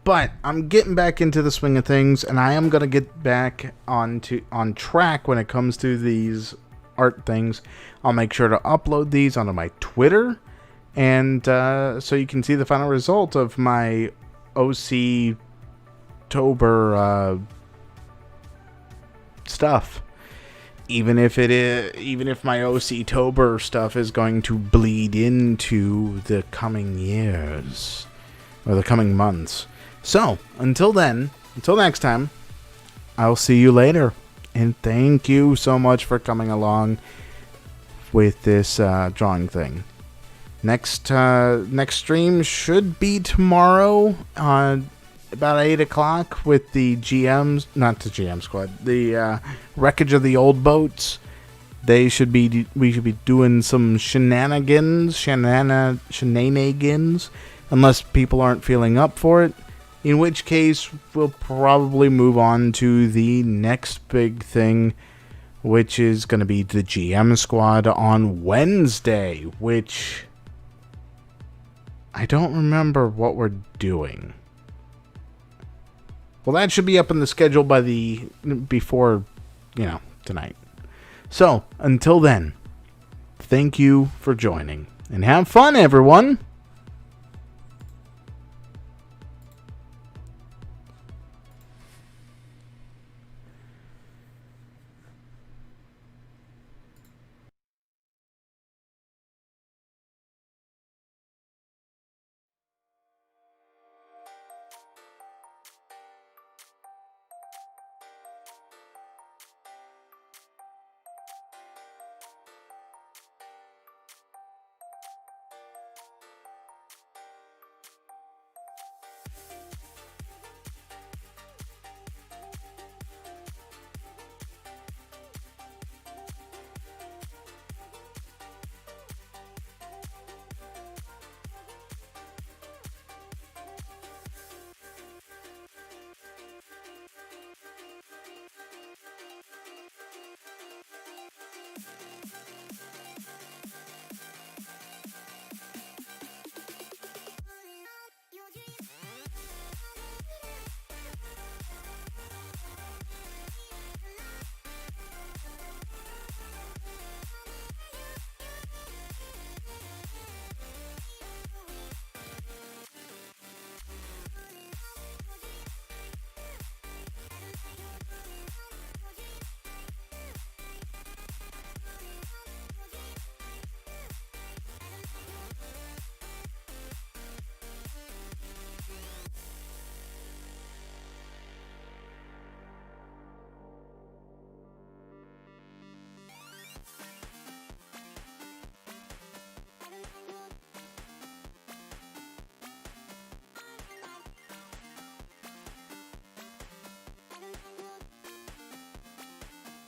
But I'm getting back into the swing of things, and I am going to get back on track when it comes to these art things. I'll make sure to upload these onto my Twitter. And so you can see the final result of my OC Tober stuff. Even if my OC Tober stuff is going to bleed into the coming years or the coming months. So until next time, I'll see you later. And thank you so much for coming along with this drawing thing. Next stream should be tomorrow about 8 o'clock with the GMs, not the GM squad, the wreckage of the old boats. We should be doing some shenanigans, unless people aren't feeling up for it. In which case, we'll probably move on to the next big thing, which is going to be the GM squad on Wednesday, which... I don't remember what we're doing. Well, that should be up in the schedule before tonight. So, until then, thank you for joining. And have fun, everyone!